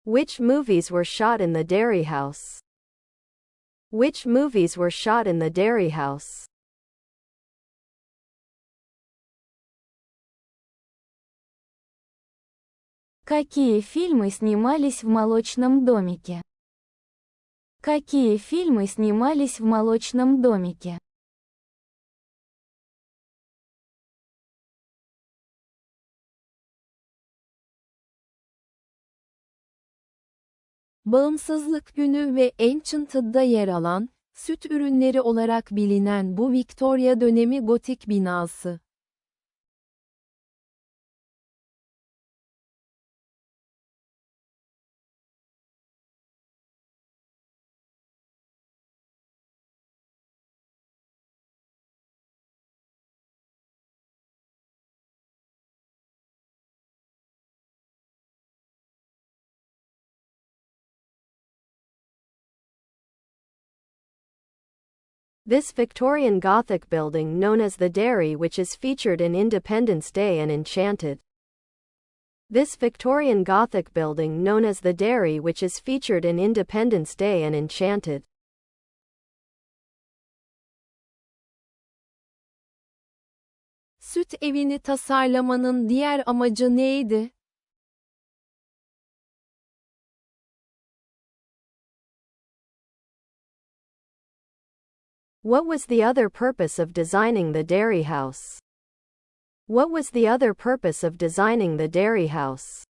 Which movies were shot in the Dairy House? Which movies were shot in the Dairy House? Какие фильмы снимались в молочном домике? Какие фильмы снимались в молочном домике? Bağımsızlık Günü ve Enchanted'da yer alan, süt ürünleri olarak bilinen bu Victoria dönemi gotik binası. This Victorian Gothic building known as the Dairy, which is featured in Independence Day and Enchanted. This Victorian Gothic building known as the Dairy, which is featured in Independence Day and Enchanted. Süt evini tasarlamanın diğer amacı neydi? What was the other purpose of designing the dairy house? What was the other purpose of designing the dairy house?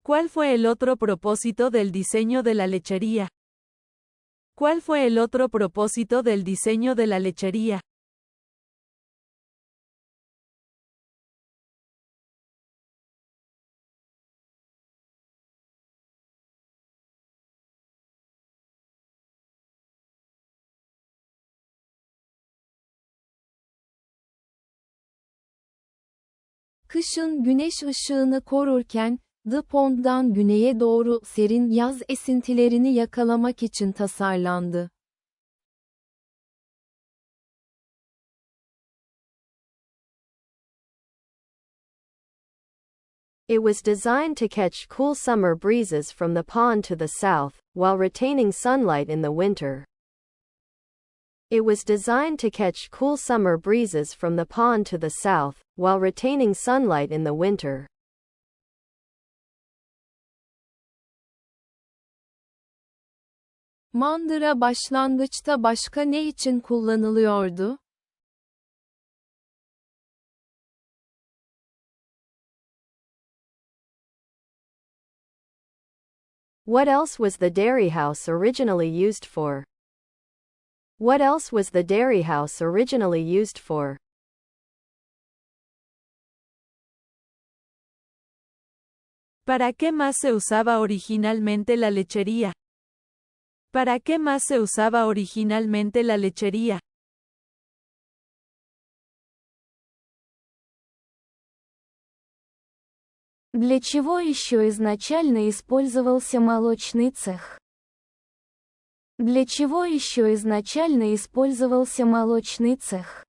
¿Cuál fue el otro propósito del diseño de la lechería? ¿Cuál fue el otro propósito del diseño de la lechería? Kışın güneş ışığını korurken, The Pond'dan güneye doğru serin yaz esintilerini yakalamak için tasarlandı. It was designed to catch cool summer breezes from the pond to the south, while retaining sunlight in the winter. It was designed to catch cool summer breezes from the pond to the south, while retaining sunlight in the winter. Mandıra başlangıçta başka ne için kullanılıyordu? What else was the dairy house originally used for? What else was the dairy house originally used for? ¿Para qué más se usaba originalmente la lechería? ¿Para qué más se usaba originalmente la lechería? Для чего еще изначально использовался молочный цех? Для чего еще изначально использовался молочный цех?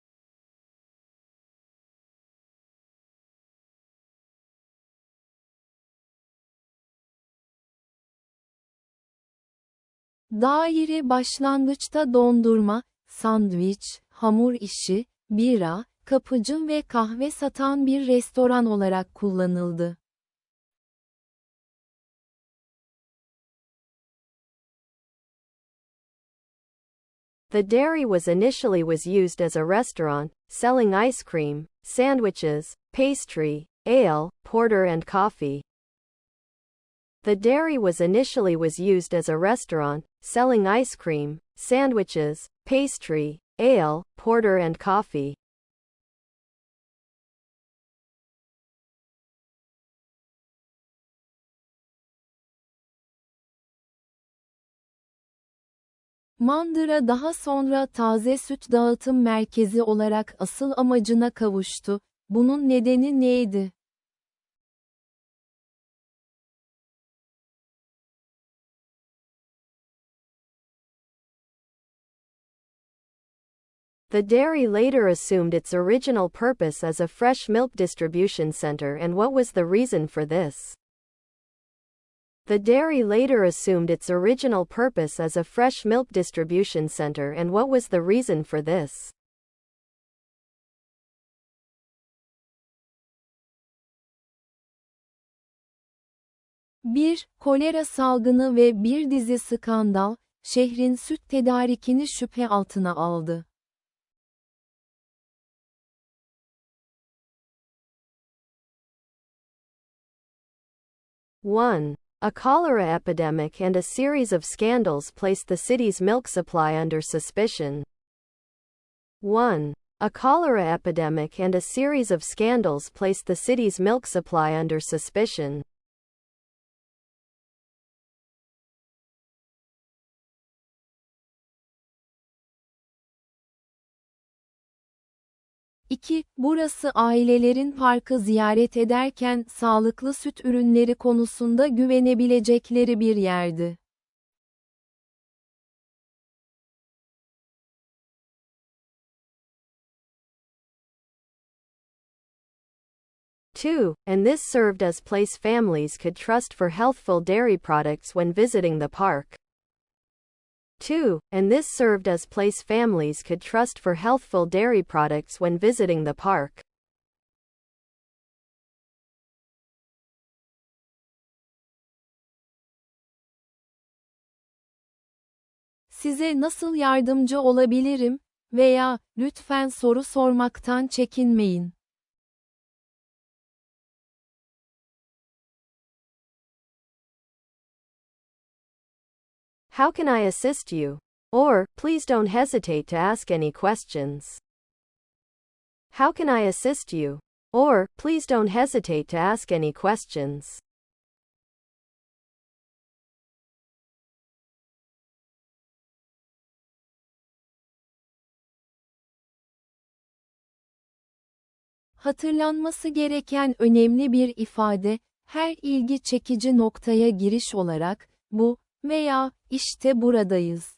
Daire başlangıçta dondurma, sandviç, hamur işi, bira, kapıcı ve kahve satan bir restoran olarak kullanıldı. The dairy was used as a restaurant, selling ice cream, sandwiches, pastry, ale, porter and coffee. The dairy was used as a restaurant, selling ice cream, sandwiches, pastry, ale, porter and coffee. Mandıra daha sonra taze süt dağıtım merkezi olarak asıl amacına kavuştu. Bunun nedeni neydi? The dairy later assumed its original purpose as a fresh milk distribution center, and what was the reason for this? The dairy later assumed its original purpose as a fresh milk distribution center, and what was the reason for this? Kolera salgını ve bir dizi skandal, şehrin süt tedarikini şüphe altına aldı. 1. A cholera epidemic and a series of scandals placed the city's milk supply under suspicion. 1. A cholera epidemic and a series of scandals placed the city's milk supply under suspicion. 2. Burası ailelerin parkı ziyaret ederken sağlıklı süt ürünleri konusunda güvenebilecekleri bir yerdi. Two, and this served as place families could trust for healthful dairy products when visiting the park. 2, and this served as place families could trust for healthful dairy products when visiting the park. Size nasıl yardımcı olabilirim? Veya lütfen soru sormaktan çekinmeyin. How can I assist you? Or, please don't hesitate to ask any questions. How can I assist you? Or, please don't hesitate to ask any questions. Hatırlanması gereken önemli bir ifade, her ilgi çekici noktaya giriş olarak, bu veya işte buradayız.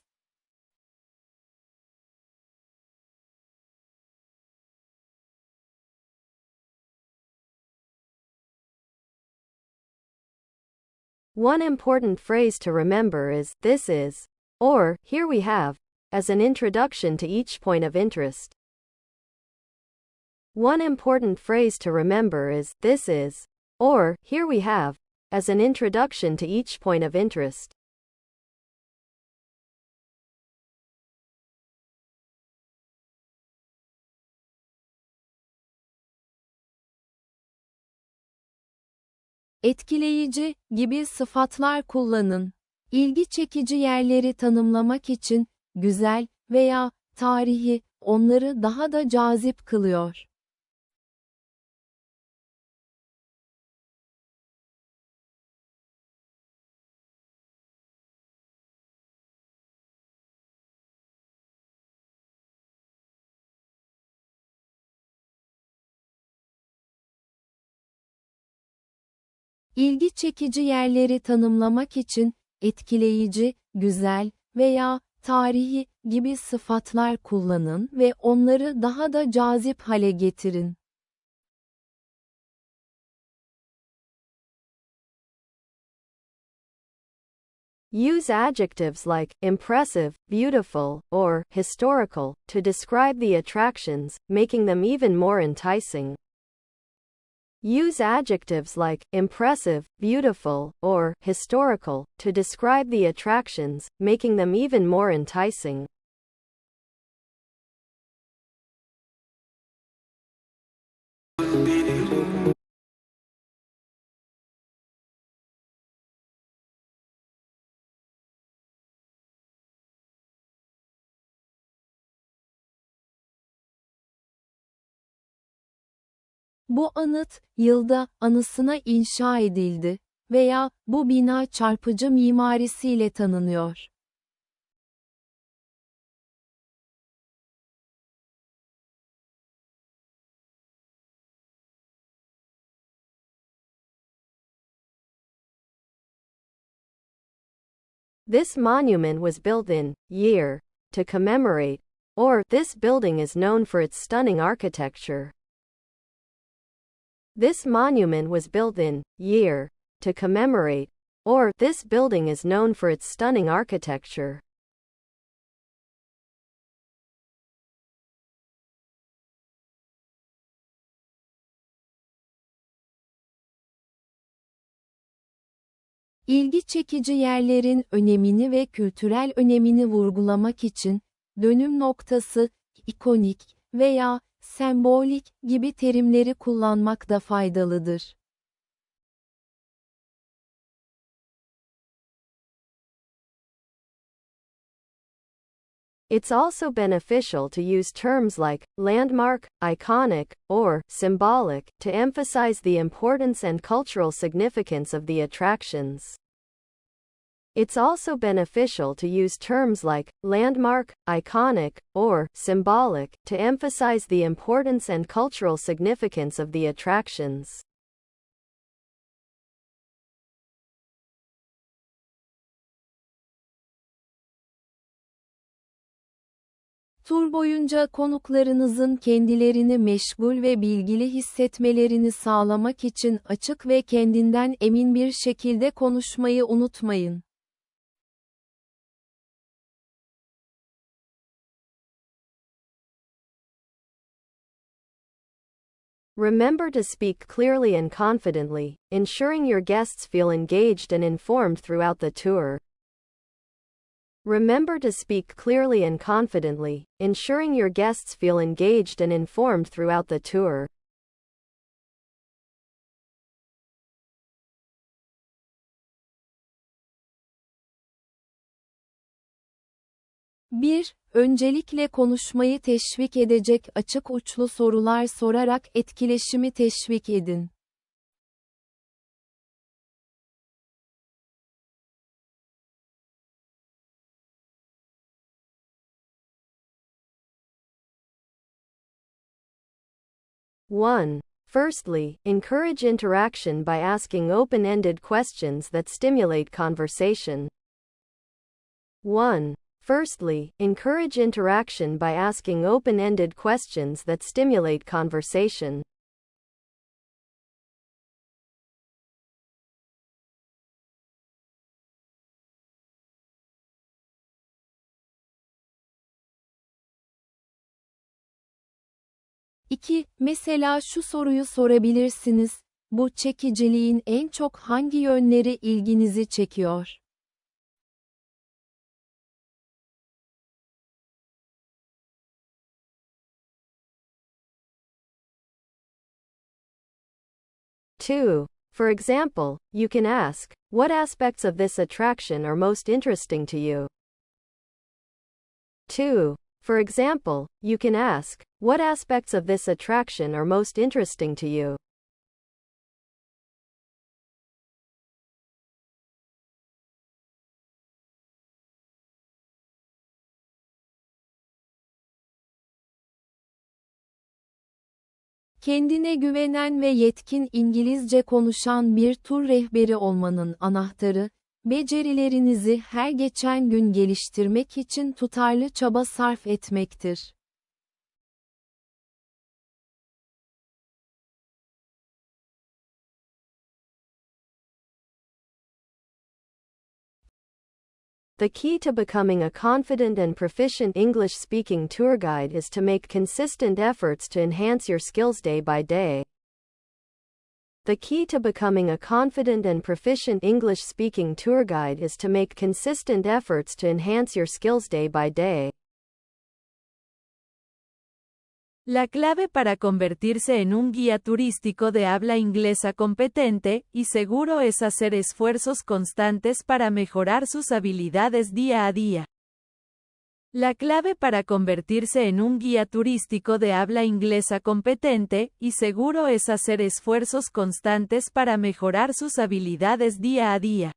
One important phrase to remember is, this is, or, here we have, as an introduction to each point of interest. One important phrase to remember is, this is, or, here we have, as an introduction to each point of interest. Etkileyici gibi sıfatlar kullanın. İlgi çekici yerleri tanımlamak için, güzel veya tarihi, onları daha da cazip kılıyor. İlgi çekici yerleri tanımlamak için, etkileyici, güzel veya tarihi gibi sıfatlar kullanın ve onları daha da cazip hale getirin. Use adjectives like impressive, beautiful, or historical to describe the attractions, making them even more enticing. Use adjectives like impressive, beautiful, or historical to describe the attractions, making them even more enticing. Bu anıt, yılda anısına inşa edildi veya bu bina çarpıcı mimarisiyle tanınıyor. This monument was built in year to commemorate, or this building is known for its stunning architecture. This monument was built in year to commemorate, or this building is known for its stunning architecture. İlgi çekici yerlerin önemini ve kültürel önemini vurgulamak için, dönüm noktası, ikonik veya sembolik gibi terimleri kullanmak da faydalıdır. It's also beneficial to use terms like landmark, iconic, or symbolic to emphasize the importance and cultural significance of the attractions. It's also beneficial to use terms like landmark, iconic, or symbolic to emphasize the importance and cultural significance of the attractions. Tur boyunca konuklarınızın kendilerini meşgul ve bilgili hissetmelerini sağlamak için açık ve kendinden emin bir şekilde konuşmayı unutmayın. Remember to speak clearly and confidently, ensuring your guests feel engaged and informed throughout the tour. Remember to speak clearly and confidently, ensuring your guests feel engaged and informed throughout the tour. Bir, öncelikle konuşmayı teşvik edecek açık uçlu sorular sorarak etkileşimi teşvik edin. One. Firstly, encourage interaction by asking open-ended questions that stimulate conversation. 1. Firstly, encourage interaction by asking open-ended questions that stimulate conversation. İki, mesela şu soruyu sorabilirsiniz: bu çekiciliğin en çok hangi yönleri ilginizi çekiyor? Two. For example, you can ask, what aspects of this attraction are most interesting to you? 2. For example, you can ask, what aspects of this attraction are most interesting to you? Kendine güvenen ve yetkin İngilizce konuşan bir tur rehberi olmanın anahtarı, becerilerinizi her geçen gün geliştirmek için tutarlı çaba sarf etmektir. The key to becoming a confident and proficient English-speaking tour guide is to make consistent efforts to enhance your skills day by day. The key to becoming a confident and proficient English-speaking tour guide is to make consistent efforts to enhance your skills day by day. La clave para convertirse en un guía turístico de habla inglesa competente y seguro es hacer esfuerzos constantes para mejorar sus habilidades día a día. La clave para convertirse en un guía turístico de habla inglesa competente y seguro es hacer esfuerzos constantes para mejorar sus habilidades día a día.